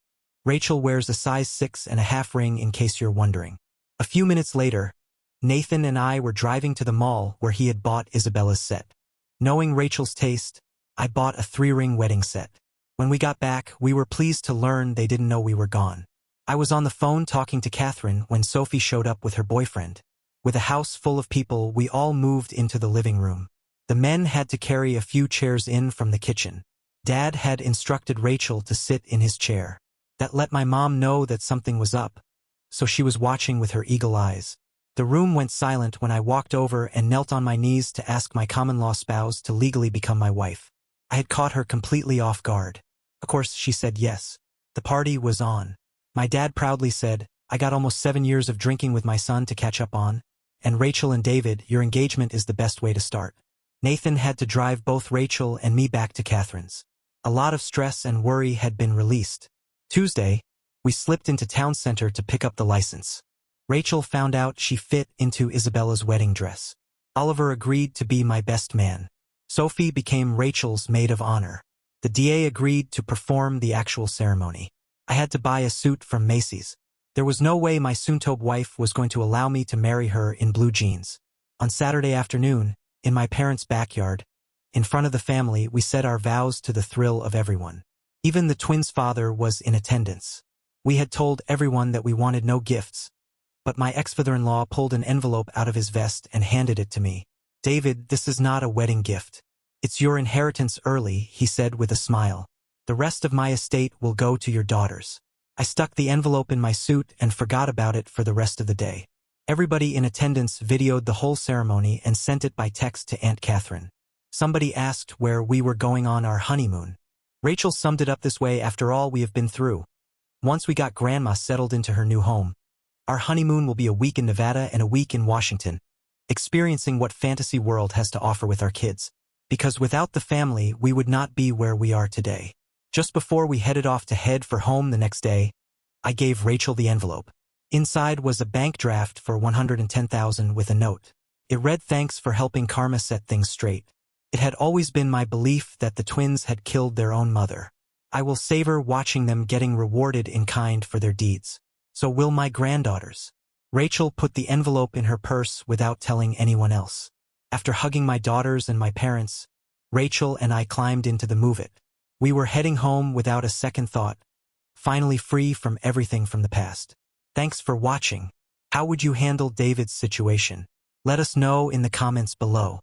Rachel wears a size 6.5 ring in case you're wondering. A few minutes later, Nathan and I were driving to the mall where he had bought Isabella's set. Knowing Rachel's taste, I bought a 3-ring wedding set. When we got back, we were pleased to learn they didn't know we were gone. I was on the phone talking to Catherine when Sophie showed up with her boyfriend. With a house full of people, we all moved into the living room. The men had to carry a few chairs in from the kitchen. Dad had instructed Rachel to sit in his chair. That let my mom know that something was up, so she was watching with her eagle eyes. The room went silent when I walked over and knelt on my knees to ask my common-law spouse to legally become my wife. I had caught her completely off guard. Of course, she said yes. The party was on. My dad proudly said, "I got almost 7 years of drinking with my son to catch up on. And Rachel and David, your engagement is the best way to start." Nathan had to drive both Rachel and me back to Catherine's. A lot of stress and worry had been released. Tuesday, we slipped into town center to pick up the license. Rachel found out she fit into Isabella's wedding dress. Oliver agreed to be my best man. Sophie became Rachel's maid of honor. The DA agreed to perform the actual ceremony. I had to buy a suit from Macy's. There was no way my soon-to-be wife was going to allow me to marry her in blue jeans. On Saturday afternoon, in my parents' backyard, in front of the family, we said our vows to the thrill of everyone. Even the twins' father was in attendance. We had told everyone that we wanted no gifts, but my ex-father-in-law pulled an envelope out of his vest and handed it to me. "David, this is not a wedding gift. It's your inheritance early," he said with a smile. "The rest of my estate will go to your daughters." I stuck the envelope in my suit and forgot about it for the rest of the day. Everybody in attendance videoed the whole ceremony and sent it by text to Aunt Catherine. Somebody asked where we were going on our honeymoon. Rachel summed it up this way: "After all we have been through, once we got Grandma settled into her new home, our honeymoon will be a week in Nevada and a week in Washington, experiencing what fantasy world has to offer with our kids. Because without the family, we would not be where we are today." Just before we headed off to head for home the next day, I gave Rachel the envelope. Inside was a bank draft for $110,000 with a note. It read, "Thanks for helping Karma set things straight. It had always been my belief that the twins had killed their own mother. I will savor watching them getting rewarded in kind for their deeds. So will my granddaughters." Rachel put the envelope in her purse without telling anyone else. After hugging my daughters and my parents, Rachel and I climbed into the Move It. We were heading home without a second thought, finally free from everything from the past. Thanks for watching. How would you handle David's situation? Let us know in the comments below.